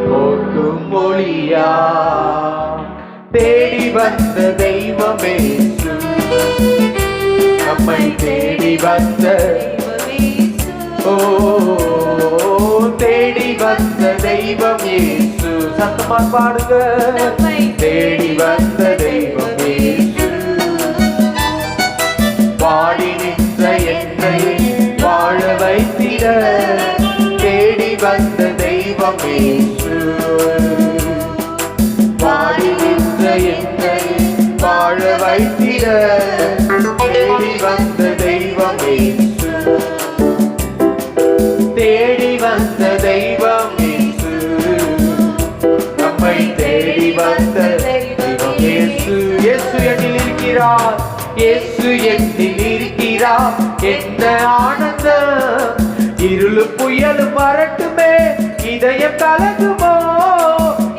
போக்கும் மொழியா தேடி வந்த தெய்வமே நம்மை தேடி வந்த ஓ தேடி வந்த தெய்வம் இயேசு சத்தமா பாடுங்க தேடி வந்த தெய்வம் இயேசு வாடி நின்ற என்னையே வாழ வைத்திட தேடி வந்த தெய்வம் இயேசு வாடி நின்ற என்னையே வாழ வைத்திட தேடி வந்த தெய்வம் இயேசு தேடி வந்த தெய்வம் இயேசு நம்மை தேடி வந்த தெய்வம் இயேசு இயேசு என்னில் இருக்கிறார் இயேசு என்னில் இருக்கிறார் என்ன ஆனந்தம் இருளும் புயலும் வரட்டுமே இதயம் கலங்குமோ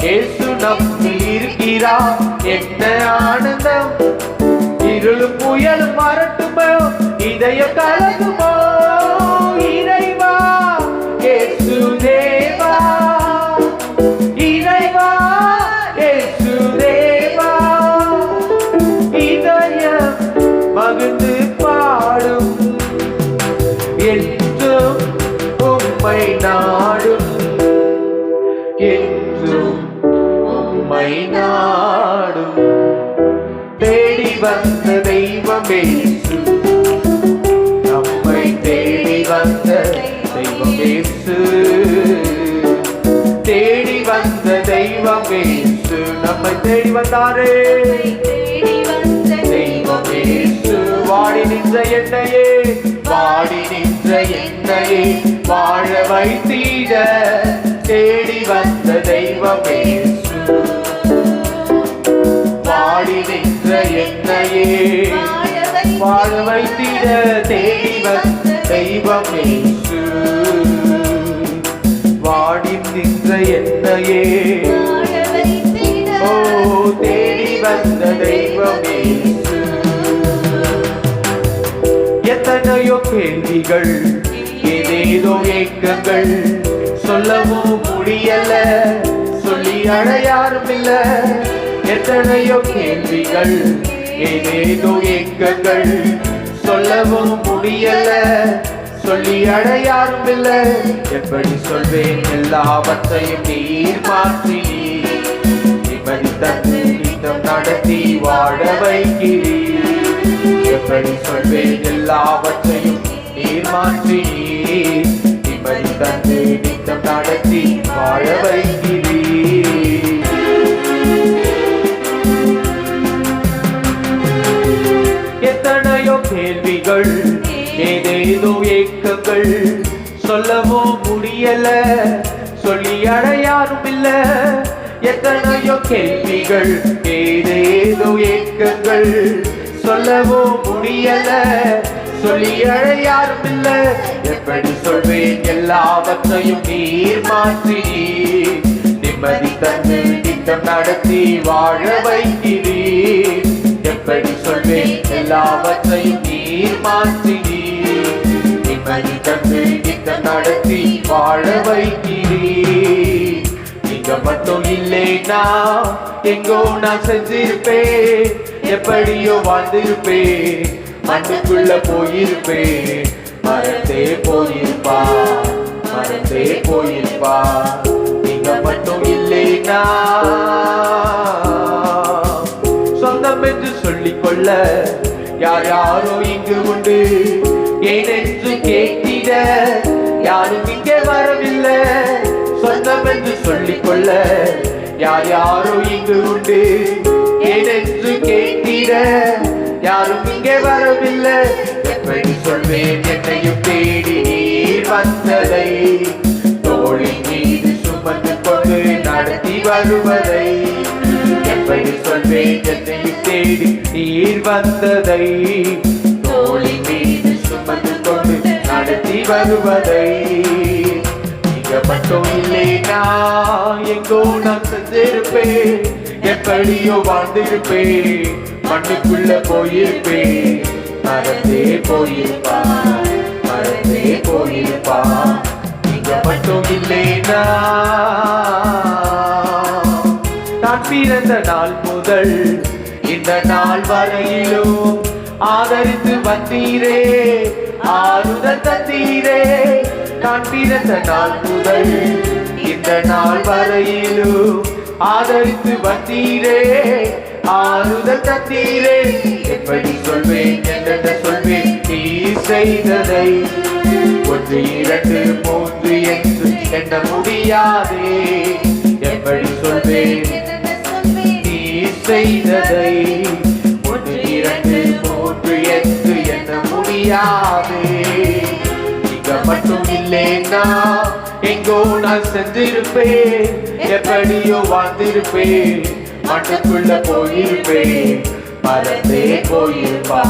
இயேசு நம்மில் இருக்கிறார் என்ன ஆனந்தம் இருளும் புயலும் வரட்டுமே இதயம் கலங்குமோ இறைவா இயேசு தேவா இறைவா இயேசு தேவா இதயம் மகிழ்ந்து பாடும் என்றும் உம்மை நாடும் என்றும் உம்மை நாடும் தேடி வந்த தெய்வமே நம்மை தேடி வந்த தெய்வம் இயேசு தேடி வந்த தெய்வம் இயேசு நம்மை தேடி வந்தாரே தெய்வம் இயேசு வாடி நின்ற என்னையே வாடி நின்ற என்னையே வாழ வைத்திட தேடி வந்த தெய்வம் இயேசு வாடி நின்ற என்னையே வாழ வைத்திட தேடி வந்த தெய்வம் இயேசு வாடி நின்ற என்னையே ஓ கேள்விகள், ஏதேதோ ஏக்கங்கள், சொல்லவும் முடியல, சொல்லி அழ யாரும் இல்ல. எத்தனையோ கேள்விகள், ஏதேதோ ஏக்கங்கள், சொல்லவும் முடியல, சொல்லி அழ யாரும் இல்ல. எப்படி சொல்வேன் எல்லாவற்றையும் நீர் மாற்றி, நிம்மதி தந்து நித்தம் நடத்தி வாழ வைக்கிறீர். எப்படி சொல்வேன் எல்லாவற்றையும் நீர் மாற்றி, நிம்மதி தந்து நித்தம் நடத்தி வாழ வைக்கிறீர். எத்தனையோ கேள்விகள், ஏதேதோ ஏக்கங்கள், சொல்லவும் முடியல, சொல்லி அழ யாரும் இல்ல. எத்தனையோ கேள்விகள், ஏதேதோ ஏக்கங்கள், சொல்லவும் முடியல, சொல்லி அழ யாரும் இல்ல. எப்படி சொல்வேன் எல்லாவற்றையும் நீர் மாற்றி, நிம்மதி தந்து திட்டம் நடத்தி வாழ வைக்கிறீர். எப்படி சொல்வேன் எல்லாவற்றையும் நீர் மாற்றி, நிம்மதி தந்து திட்டம் நடத்தி வாழ வைக்கிறீர். நீங்க மட்டும் இல்லைனா எங்கோ நான் செஞ்சிருப்பேன், எப்படியோ வாழ்ந்திருப்பேன், மண்ணுக்குள்ள போயிருப்பேன். மறந்தே போயிருப்பா, மறந்தே போயிருப்பா. நீங்க மட்டும் இல்லைனா சொந்தம் என்று சொல்லிக்கொள்ள யார் யாரோ இங்கு உண்டு. ஏனென்று கேட்டிட யாரும் இங்கே வரவில்லை. சொந்தம் என்று சொல்லிக்கொள்ள யார் யாரோ இங்கு உண்டு. ஏனென்று கேட்டிட யாரும் இங்கே வரவில்லை. எப்படி சொல்வேன் என்னையும் தேடி நீர் வந்ததை, தோளின் மீது சுமந்து கொண்டு நடத்தி வருவதை. எப்படி சொல்வேன் என்னையும் தேடி நீர் வந்ததை, தோளின் மீது சுமந்து கொண்டு நடத்தி வருவதை. நீங்க மட்டும் இல்லைனா எங்கோ நான் செஞ்சிருப்பேன், எப்படியோ வாழ்ந்திருப்பேன், மண்ணுக்குள்ள போயிருப்பேன். மறந்தே போயிருப்பா, மறந்தே போயிருப்பா. நீங்க மட்டும் இல்லைனா நான் பிறந்த நாள் முதல் இந்த நாள் வரையிலும் ஆதரித்து வந்தீரே, ஆறுதல் தந்தீரே. நான் பிறந்த நாள் முதல் இந்த நாள் வரையிலும் ஆதரித்து வந்தீரே, ஆறுதல் தந்தீரே. எப்படி சொல்வேன் என்னென்ன சொல்வேன் நீ செய்ததை, ஒன்று இரண்டு மூன்று என்று எண்ண முடியாதே. எப்படி சொல்வேன் நீ செய்ததை, ஒன்று இரண்டு மூன்று என்று எண்ண முடியாதே. நீங்க மட்டும் இல்லைன்னா எங்கோ நான் செஞ்சிருப்பேன், எப்படியோ வாழ்ந்திருப்பேன், மண்ணுக்குள்ள போயிருப்பேன். மறந்தே போயிருப்பா,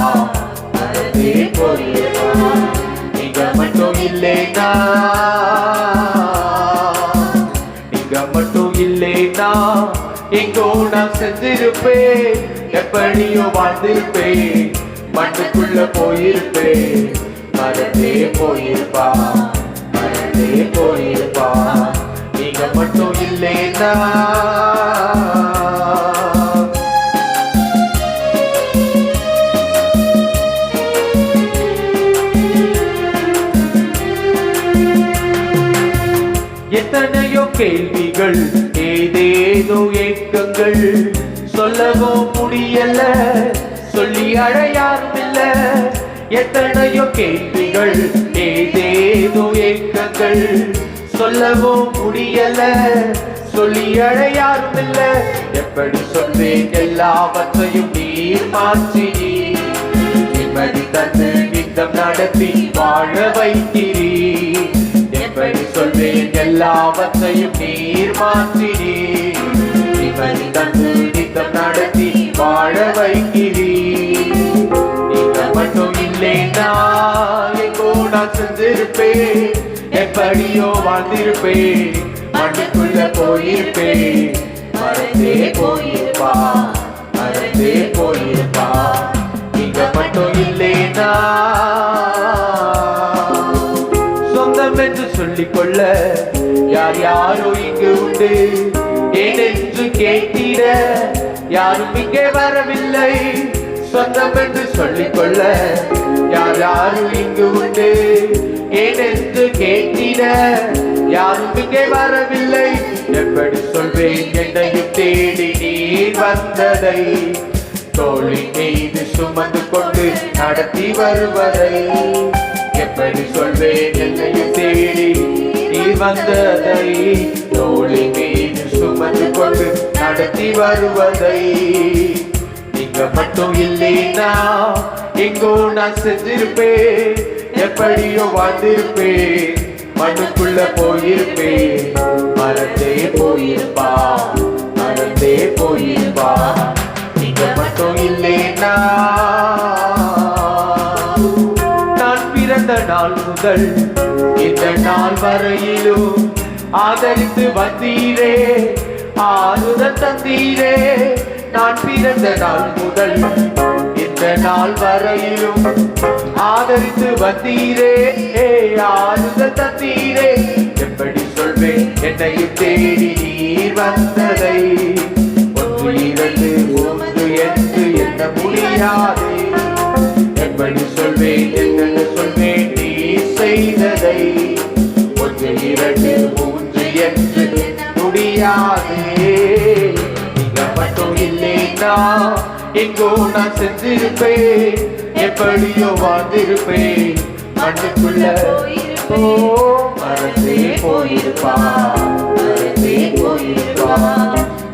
மறந்தே போயிருப்பா. நீங்க மட்டும் இல்லைன்னா, நீங்க மட்டும் இல்லைன்னா எங்கோ நான் செஞ்சிருப்பேன், எப்படியோ வாழ்ந்திருப்பேன், மண்ணுக்குள்ள போயிருப்பேன். மறந்தே போயிருப்பா, மறந்தே போயிருப்பா. நீங்க மட்டும் இல்லைன்னா. எத்தனையோ கேள்விகள், ஏதேதோ ஏக்கங்கள், சொல்லவும் முடியல, சொல்லி அழ யாரும் இல்ல. எத்தனையோ கேள்விகள், ஏதேதோ ஏக்கங்கள், சொல்லவும் முடியல, சொல்லி அழ யாரும் இல்ல. எப்படி சொல்வேன் எல்லாவற்றையும் நீர் மாற்றி, நிம்மதி தந்து நித்தம் நடத்தி வாழ வைக்கிறீர். எப்படி சொல்வேன் எல்லாவற்றையும் நீர் மாற்றி, நிம்மதி தந்து நித்தம் நடத்தி வாழ வைக்கிறீர். நீங்க மட்டும் இல்லைன்னா எங்கோ நான் செஞ்சிருப்பேன், எப்படியோ வாழ்ந்திருப்பேன், மண்ணுக்குள்ள போயிருப்பேன். மறந்தே போயிருப்பா, மறந்தே போயிருப்பா. நீங்க மட்டும் இல்லைன்னா. யார் யாரோ இங்கு உண்டு ஏனென்று கேட்டிட யாரும் இங்கே வரவில்லை சொந்தம் என்று சொல்லிக்கொள்ள யார் யாரும் இங்கு உண்டு ஏனென்று கேட்டிட யாரும் இங்கே வரவில்லை எப்படி சொல்வேன் என்னையும் தேடி நீர் வந்ததை தோளின் மீது சுமந்து கொண்டு நடத்தி வருவதை எப்படி சொல்வேன் என்னையும் தேடி நீர் வந்ததை தோளின் மீது சுமந்து கொண்டு நடத்தி வருவதை நீங்க மட்டும் இல்லைன்னா எங்கோ நான் செஞ்சிருப்பேன் எப்படியோ வாழ்ந்திருப்பேன் மண்ணுக்குள்ள போயிருப்பேன் மறந்தே போயிருப்பா மறந்தே போயிருப்பா நீங்க மட்டும் இல்லைன்னா நான் பிறந்த நாள் முதல் இந்த நாள் வரையிலும் ஆதரித்து வந்தீரே ஆறுதல் தந்தீரே நான் பிறந்த நாள் முதல் இந்த நாள் வரையிலும் ஆதரித்து வந்தீரே ஆறுதல் தந்தீரே எப்படி சொல்வேன் என்னையும் தேடி நீர் வந்ததை ஒன்று இரண்டு மூன்று என்று எண்ண முடியாது எப்படி சொல்வேன் என்னென்னு சொல்வேன் நீ செய்ததை ஒன்று இரண்டு மூன்று என்று முடியாது நீங்க மட்டும் இல்லைன்னா எங்கோ நான் செஞ்சிருப்பேன் எப்படியோ வாழ்ந்திருப்பேன் மண்ணுக்குள்ள மறந்தே போயிருப்பா மறந்தே போயிருப்பா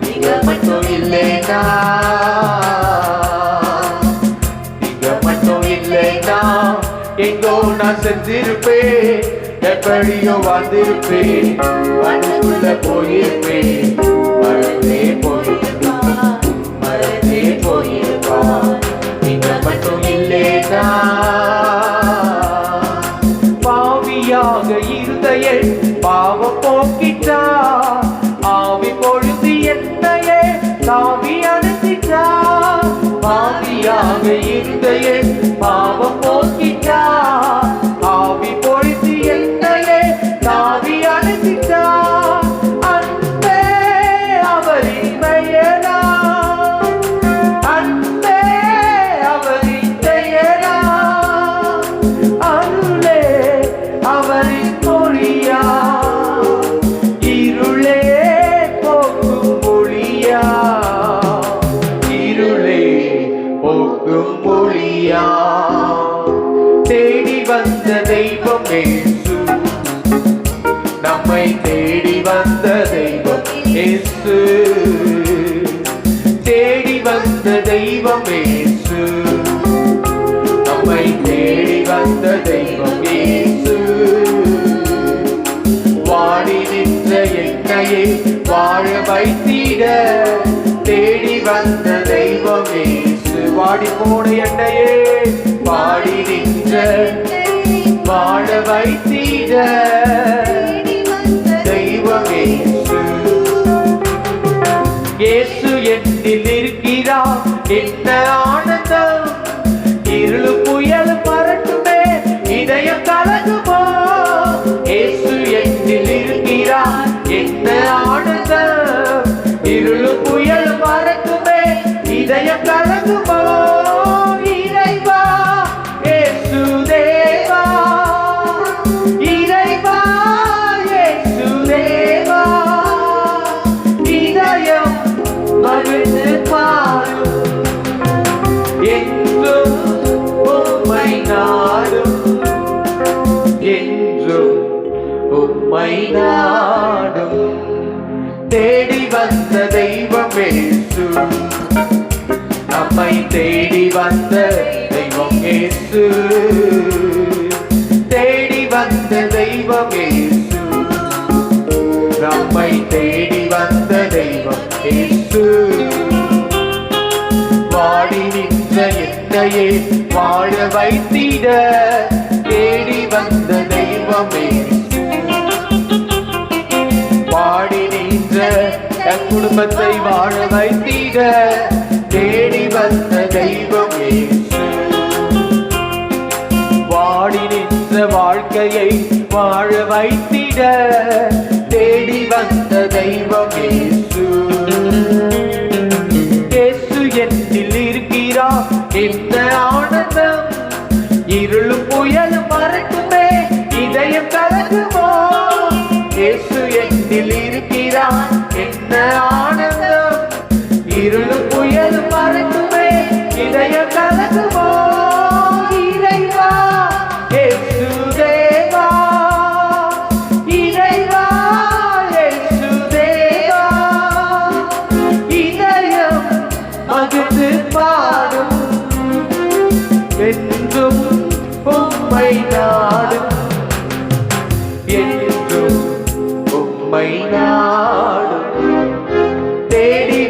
நீங்க மட்டும் இல்லைன்னா நீங்க மட்டும் இல்லைன்னா எங்கோ நான் செஞ்சிருப்பேன் எப்படியோ வாழ்ந்திருப்பேன் மண்ணுக்குள்ள போயிருப்பேன் மறந்தே போயிருப்பா மறந்தே போயிருப்பா நீங்க மட்டும் இல்லைன்னா பாவியாக இருந்தையே பாவம் போக்கிட்டா ஆவி பொழுது என்னையே தாவி அணைச்சிட்டா பாவியாக இருந்தையே பாவம் போக்கிட்டா ஆவி பொழுது என்னையே தாவி அணைச்சிட்டா அன்பே அவரின் பெயரா அன்பே அவரின் பெயரா அருளே அவரின் மொழியா இருளே போக்கும் மொழியா இருளே போக்கும் மொழியா தேடி வந்த தெய்வம் இயேசு நம்மை தேடி வந்த தெய்வம் இயேசு தேடி வந்த தெய்வம் இயேசு நம்மை தேடி வந்த தெய்வம் இயேசு வாடி நின்ற என்னையே வாழ வைத்திட தேடி வந்த தெய்வம் இயேசு வாடி போன என்னையே வாடி நின்ற வாழ வைத்திட தெய்வம் இயேசு இயேசு என்னில் இருக்கிறார் என்ன ஆனந்தம் இருளு புயல் மறட்டுமே இதயம் கலங்குமோ இயேசு என்னில் இருக்கிறார் என்ன ஆனந்தம் இருளு புயல் மறட்டுமே இதயம் கலங்குமோ இறைவா இயேசு தேவா இறைவா இயேசு தேவா இதயம் மகிழ்ந்து பாடும் என்றும் உம்மை நாடும் என்றும் உம்மை நாடும் தேடி வந்த தெய்வம் இயேசு நம்மை தேடி வந்த தெய்வம் இயேசு தேடி வந்த தெய்வம் இயேசு நம்மை தேடி வந்த தெய்வம் இயேசு வாடி நின்ற என்னையே வாழ வைத்திட தேடி வந்த தெய்வம் இயேசு வாடி நின்ற என் குடும்பத்தை வாழ வைத்திட தேடி வந்த தெய்வம் இயேசு வாடி நின்ற வாழ்க்கையை வாழ வைத்திட தேடி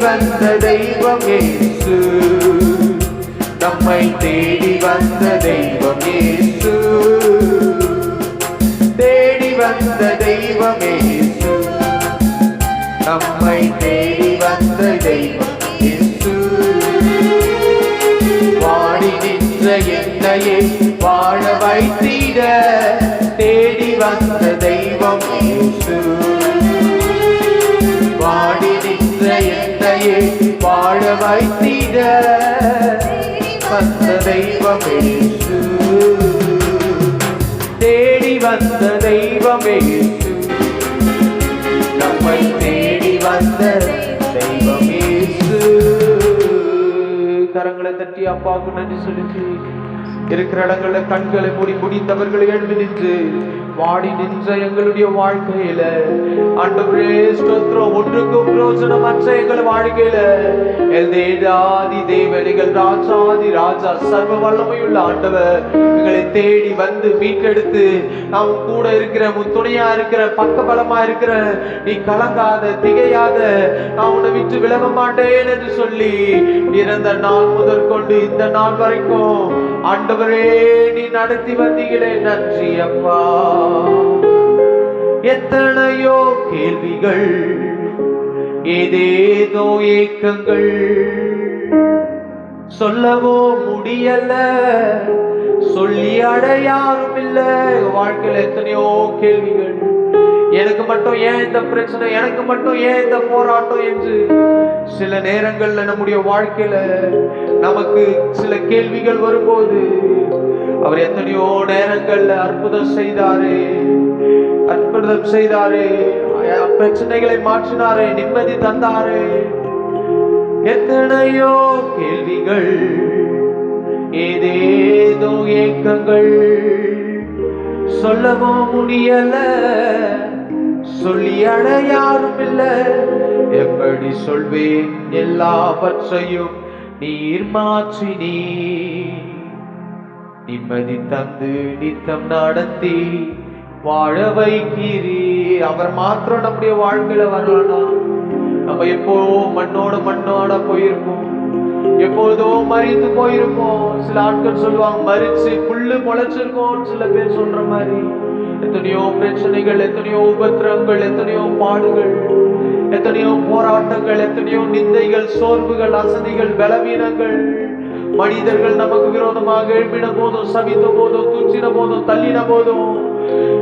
வந்த தெய்வம் இயேசு, நம்மை தேடி வந்த தெய்வம் இயேசு, தேடி வந்த தெய்வம் இயேசு, நம்மை தேடி வந்த தெய்வம் இயேசு. வாடி நின்ற என்னையே வாழ வைத்திட தேடி வந்த தெய்வம் இயேசு, வாடி நின்ற என்னையே வாழ வைத்திட வந்த தெய்வம் இயேசு, தேடி வந்த தெய்வம் இயேசு, நம்மை தேடி வந்த தெய்வம் இயேசு. கரங்களை தட்டி அப்பாவுக்கு நன்றி சொல்லிச்சு. இருக்கிற இடங்கள்ல கண்களை மூடி முடிந்தவர்களை எழுதி நின்று வாடி நின்ற எங்களுடைய வாழ்க்கையில ஆண்டவரே ஸ்தோத்திரம், ஒன்றுக்கும் பிரயோஜனமற்ற எங்கள் வாழ்க்கையில தேவாதி தேவனிகள் ராஜாதி ராஜா சர்வ வல்லமையுள்ள ஆண்டவர் எங்களை தேடி வந்து மீட்டெடுத்து நாம் கூட இருக்கிற துணையா இருக்கிற பக்க பலமா இருக்கிற நீ கலங்காத திகையாத நான் உன்னை விட்டு விலக மாட்டேன் என்று சொல்லி இறந்த நாள் முதற்கொண்டு இந்த நாள் வரைக்கும் ஆண்டவரே நீ நடத்தி வந்தீங்களே, நன்றி அப்பா. எத்தனையோ கேள்விகள், ஏதேதோ ஏக்கங்கள், சொல்லவோ முடியல, சொல்லி அடையாரும் இல்ல. வாழ்க்கையில் எத்தனையோ கேள்விகள், எனக்கு மட்டும் ஏன் இந்த பிரச்சனை, எனக்கு மட்டும் ஏன் இந்த போராட்டம் என்று சில நேரங்கள்ல நம்முடைய வாழ்க்கையில நமக்கு சில கேள்விகள் வரும்போது அவர் எத்தனையோ நேரங்கள்ல அற்புதம் செய்தாரு, அற்புதம் செய்தாரு, பிரச்சனைகளை மாற்றினாரு, நிம்மதி தந்தாரு. எத்தனையோ கேள்விகள், ஏதேதோ ஏக்கங்கள், சொல்லவும் முடியல, சொல்லி அட யாரும் இல்ல. எப்படி சொல்வேன் எல்லாவற்றையும் நீர் மாற்றி நீ நிம்மதி தந்து நித்தம் நடத்தி வாழ வைக்கிறீ. அவர் மாத்திரம் நம்முடைய வாழ்க்கையில வரலாம். நம்ம எப்போ மண்ணோட போயிருப்போம், எப்போதோ மறித்து போயிருப்போம். சில ஆட்கள் சொல்லுவாங்க மறிச்சு புல்லு முளைச்சிருக்கோம், சில பேர் சொல்ற மாதிரி. எத்தனையோ பிரச்சனைகள், எத்தனையோ உபத்திரங்கள், எத்தனையோ பாடுகள், எத்தனையோ போராட்டங்கள், எத்தனையோ நிந்தைகள், சோர்வுகள், அசதிகள், பலவீனங்கள். மனிதர்கள் நமக்கு விரோதமாக எழுப்பின போதும், சபித்த போதும், துச்சின போதும், தள்ளின போதும்,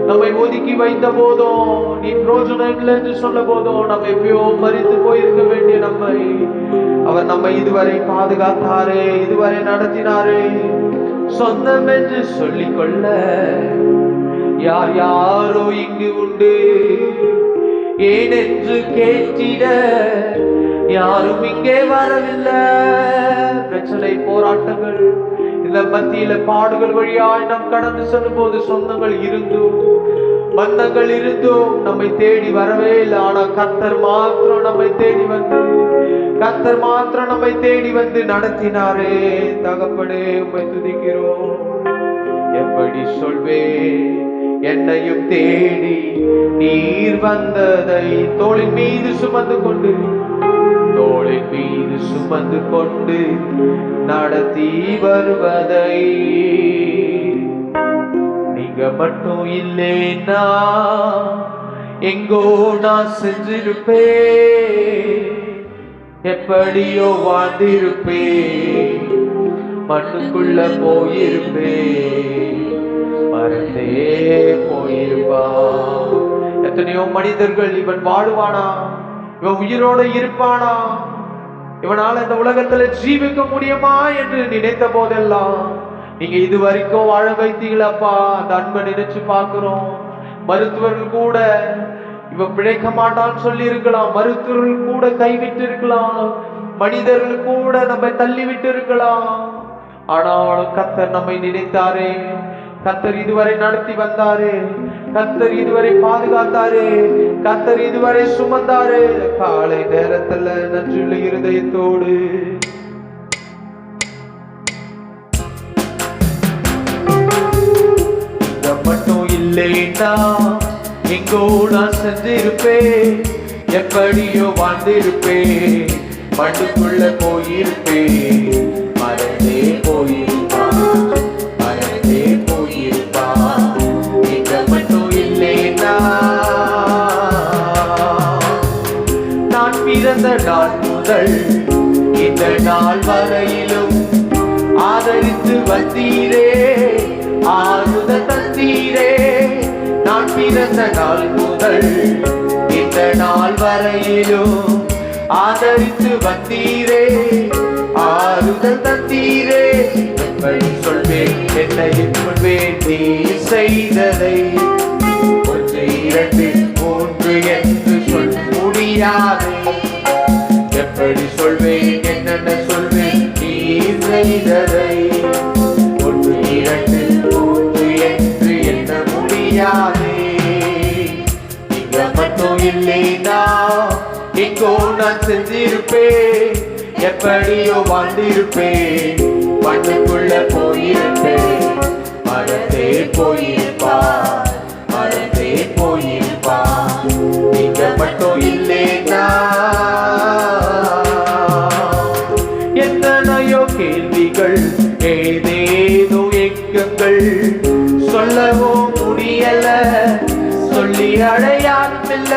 நம்மை ஒதுக்கி வைத்த போதும், நீ பிரோஜனம் இல்லை என்று சொல்ல போதும், நம்ம எப்பயோ மறித்து போயிருக்க வேண்டிய நம்மை இதுவரை பாதுகாத்தாரே, இதுவரை நடத்தினாரே. சொந்தம் என்று சொல்லிக் கொள்ள யார் யாரோ இங்கு உண்டு, ஏனென்று கேட்டிட யாரும் இங்கே வரவில்லை. பிரச்சனை, போராட்டங்கள், இந்த மத்தியில பாடுகள் வழியாய் நாம் கடந்து செல்லும் போது சொந்தங்கள் இருந்தும் பந்தங்கள் இருந்தும் நம்மை தேடி வரவே இல்லை. ஆனா கர்த்தர் மாத்திரம் நம்மை தேடி வந்து, கர்த்தர் மாத்திரம் நம்மை தேடி வந்து நடத்தினாரே. தகப்பனே உம்மை துதிக்கிறோம். எப்படி சொல்வே என்னையும் தேடி நீர் வந்ததை தோளின் மீது சுமந்து கொண்டு, தோளின் மீது சுமந்து கொண்டு நடத்தி வருவதை. நீங்க மட்டும் இல்லைன்னா எங்கோ நான் செஞ்சிருப்பே, எப்படியோ வாழ்ந்திருப்பே, மண்ணுக்குள்ள போயிருப்பே, மறந்தே போயிருப்பா. எத்தனையோ மனிதர்கள் இவன் வாழுவானா, இவன் உயிரோட இருப்பானா, இவனால இந்த உலகத்துல ஜீவிக்க முடியுமா என்று நினைத்த போதெல்லாம் நீங்க இது வரைக்கும் வாழ வைத்தீங்களப்பா. அந்த அன்பை நினைச்சு பார்க்கிறோம். மருத்துவர்கள் கூட இவன் பிழைக்க மாட்டான்னு சொல்லி இருக்கலாம், மருத்துவர்கள் கூட கைவிட்டு இருக்கலாம், மனிதர்கள் கூட நம்மை தள்ளி விட்டு இருக்கலாம். ஆனாலும் கர்த்தர் நம்மை நினைத்தாரே, கர்த்தர் இதுவரை நடத்தி வந்தாரு, கர்த்தர் இதுவரை பாதுகாத்தாரு, கர்த்தர் இதுவரை சுமந்தாரு. காலை நேரத்துல நன்றியுள்ள இருதயத்தோடு மட்டும் இல்லைன்னா எங்கோ நான் செஞ்சிருப்பேன், எப்படியோ வாழ்ந்திருப்பேன், மண்ணுக்குள்ள போயிருப்பேன், மறந்தே போயிருப்பான், மறந்தே போயிருப்பான். நீங்க மட்டும் இல்லைன்னா நான் பிறந்த நாள் முதல் இந்த நாள் வரையிலும் ஆதரித்து வந்தீரே, ஆறுதல் தந்தீரே. நான் பிறந்த நாள் முதல் இந்த நாள் வரையிலும் ஆதரித்து வந்தீரே, ஆறுதல் தந்தீரே. எப்படி சொல்வேன் என்னை சொல்வேன் நீ செய்ததை, ஒன்று இரண்டு மூன்று என்று சொல்ல முடியாது. எப்படி சொல்வேன் என்னென்ன சொல்வேன் நீ செய்ததை, ஒன்று இரண்டு மூன்று என்று எண்ண முடியாது. நீங்க மட்டும் இல்லைனா எங்கோ நான் செஞ்சிருப்பேன், எப்படியோ வாழ்ந்திருப்பேன், மண்ணுக்குள்ள போயிருப்பேன், மறந்தே போயிருப்பான், மறந்தே போயிருப்பான். நீங்க மட்டும் இல்லைனா எத்தனையோ கேள்விகள், ஏதேதோ ஏக்கங்கள், சொல்லவோ முடியல, சொல்லி அடையாளமில்ல.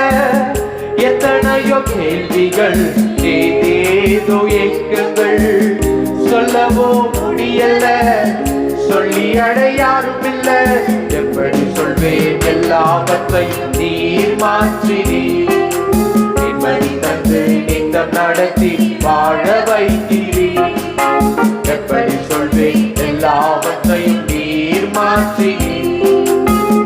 எத்தனையோ கேள்விகள், ஏதேதோ ஏக்கங்கள், சொல்லவோ முடியல, சொல்லி அடையாளமில்ல. எப்படி சொல்வேன் எல்லாவற்றையும் நீர் மாற்றினீர், நிம்மதி தந்து நித்தம் நடத்தி வாழ வைக்கிறீர். எப்படி சொல்வேன் எல்லாவற்றையும் நீர் மாற்றினீர்,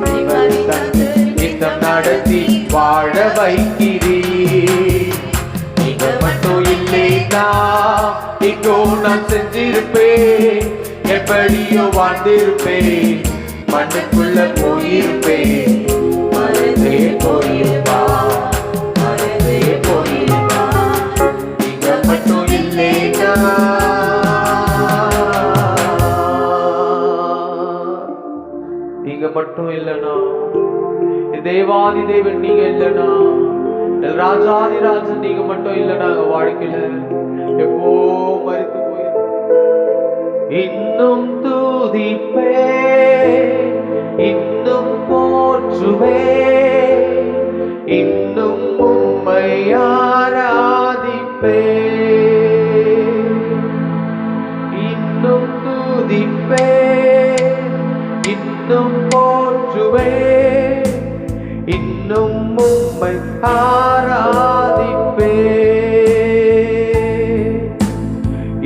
நிம்மதி தந்து நித்தம் நடத்தி வாழ வைக்கிறீர். நீங்க மட்டும் இல்லைனா இங்கோ நான் செஞ்சிருப்பேன், எப்படியோ வாழ்ந்திருப்பேன், மண்ணுக்குள்ள போயிருப்பேன், மறந்தே போயிருப்பான், மறந்தே போயிருப்பான். நீங்க மட்டும் இல்லைனா நீங்க மட்டும் இல்லைனா, தேவாதி தேவன் நீங்க இல்லைனா, ராஜாதி ராஜன் நீங்க மட்டும் இல்லைனா வாழ்க்கையில எப்போ மறித்து இன்னும் தூதிப்பே, இன்னும் போற்றுவே, இன்னும் உம்மை ஆராதிப்பே. இன்னும் தூதிப்பே, இன்னும் போற்றுவே, இன்னும் உம்மை ஆராதிப்பே.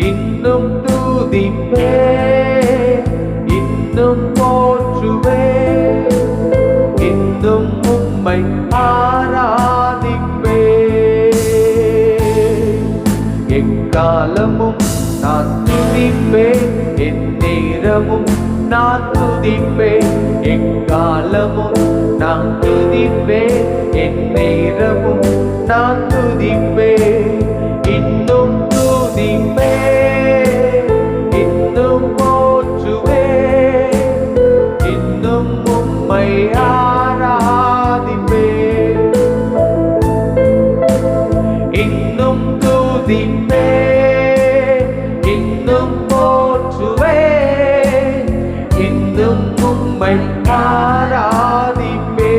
இன்னும் தூதிப்பே, இன்னும் போற்றுவே, இன்னும் உம்மை ஆராதிப்பே. எக்காலமும் நான் துதிப்பேன், என் நேரமும் நான் துதிப்பேன். எக்காலமும் நான் துதிப்பேன், என் நேரமும் நான் துதிப்பேன். இன்னும் துதிப்பேன், இன்னும் போற்றுவே, இன்னும் உம்மை ஆராதிப்பே. இன்னும் துதிப்பே, இன்னும் போற்றுவே, இன்னும் உம்மை ஆராதிப்பே.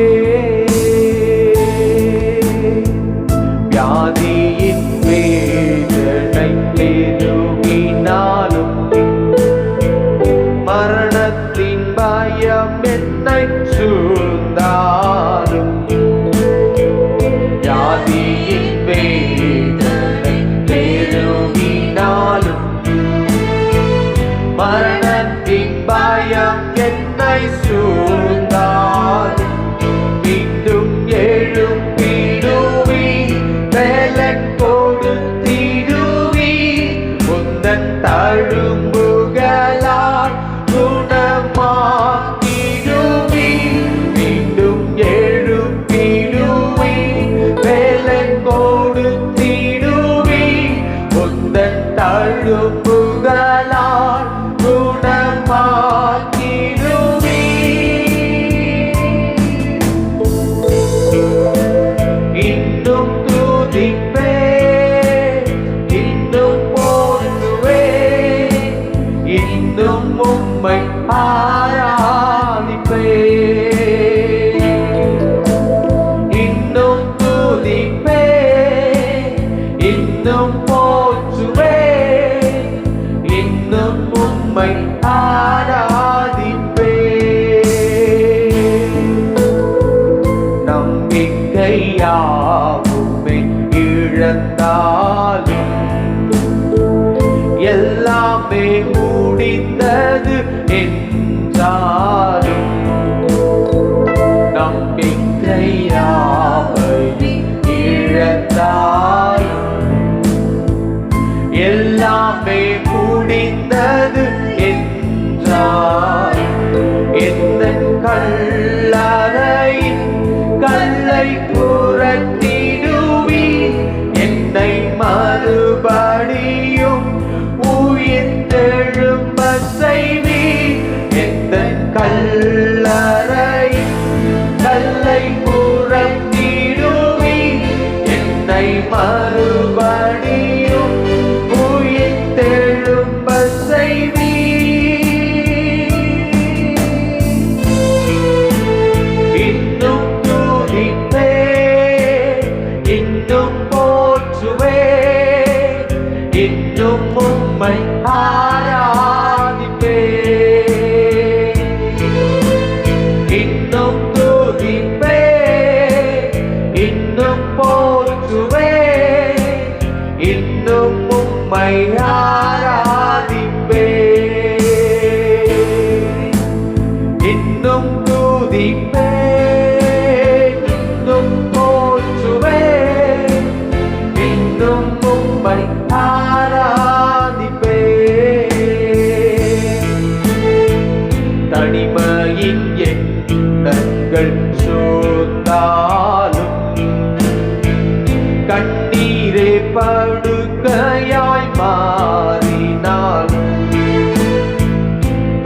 வியாதியின் வேதனை நெருங்கினாலும், மரணத்தின் பயம் என்னை சூழ்ந்தாலும், வியாதியின் வேதனை எல்லாமே முடிந்தது என்றாலும் நம்பிக்கையாவை இழந்தாலும் எல்லாமே முடிந்தது என்றால் எந்த கல்லறையின் கல்லை புரட்டிடுவி என்னை மறுபடியும் உயிர்த்தெழும்ப செய்வி எந்த கல்லறையின் கல்லை புரட்டிடுவி என்னை மறுபடியும் உயிர்த்தெழும்ப செய்வி இன்னும் துதிப்பே இன்னும் போற்றுவே இன்னும் உம்மை ஆராதிப்பே இன்னும் துதிப்பே இன்னும் போற்றுவே இன்னும் உம்மை ஆராதிப்பே இன்னும் துதிப்பே இன்னும் போற்றுவே இன்னும் உம்மை ஆராதிப்பே தனிமையின் எண்ணங்கள் சூழ்ந்தாலும் கண்ணீரே படுக்கையாய் மாறினாலும்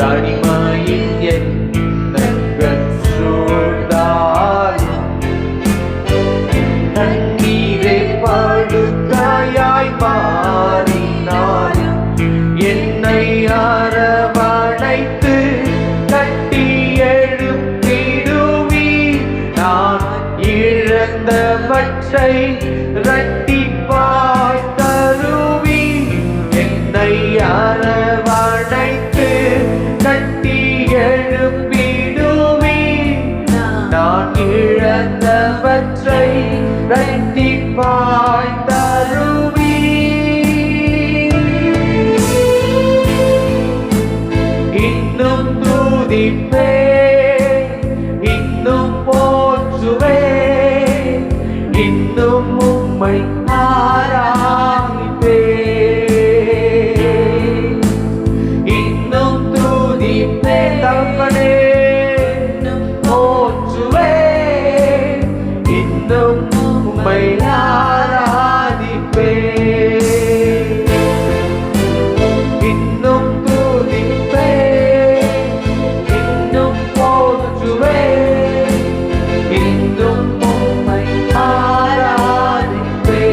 தனிமையின் எண்ணங்கள் சூழ்ந்தாலும் கண்ணீரே படுக்கையாய் மாறினாலும் என்னை அரவணைத்து கட்டி எழுப்பிடுவி நான் இழந்தவற்றை இரட்டிப்பாய் தருவி என்னை அரவணைத்து கட்டி எழுப்பிடுவி நான் இழந்தவற்றை இரட்டிப்பாய் தருவி இன்னும் துதிப்பே இன்னும் போற்றுவே இன்னும் உம்மை ஆராதிப்பே இன்னும் துதிப்பே தகப்பனே போற்றுவே இன்னும் உம்மை ஆராதிப்பே இன்னும் துதிப்பே இன்னும் போற்றுவே இன்னும் உம்மை ஆராதிப்பே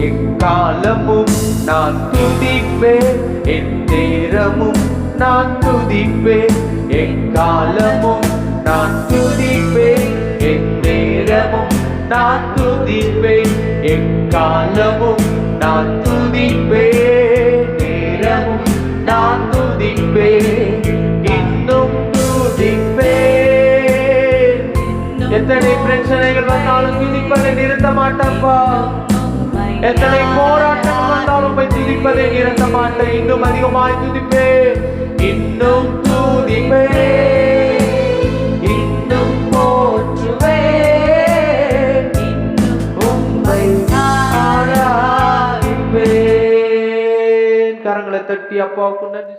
எக்காலமும் நான் துதிப்பேன் என் நேரமும் நான் துதிப்பேன் எக்காலமும் நான் துதிப்பேன் என் நேரமும் நான் துதிப்பேன் எக்காலமும் நான் துதிப்பேன் நேரமும் நான் துதிப்பேன் இன்னும் துதிப்பேன் எத்தனை பிரச்சனைகள் வந்தாலும் துதிப்பதை நிறுத்த மாட்டேன்ப்பா எத்தனை போராட்டம் வந்தாலும் போய் துதிப்பதை நிறுத்த மாட்டேன் இன்னும் அதிகமாய் துதிப்பேன் இன்னும் துதிப்பேன் இன்னும் போற்றுவேன் உம்மை ஆராதிப்பேன் கரங்களை தட்டி அப்பாவுக்கு நன்றி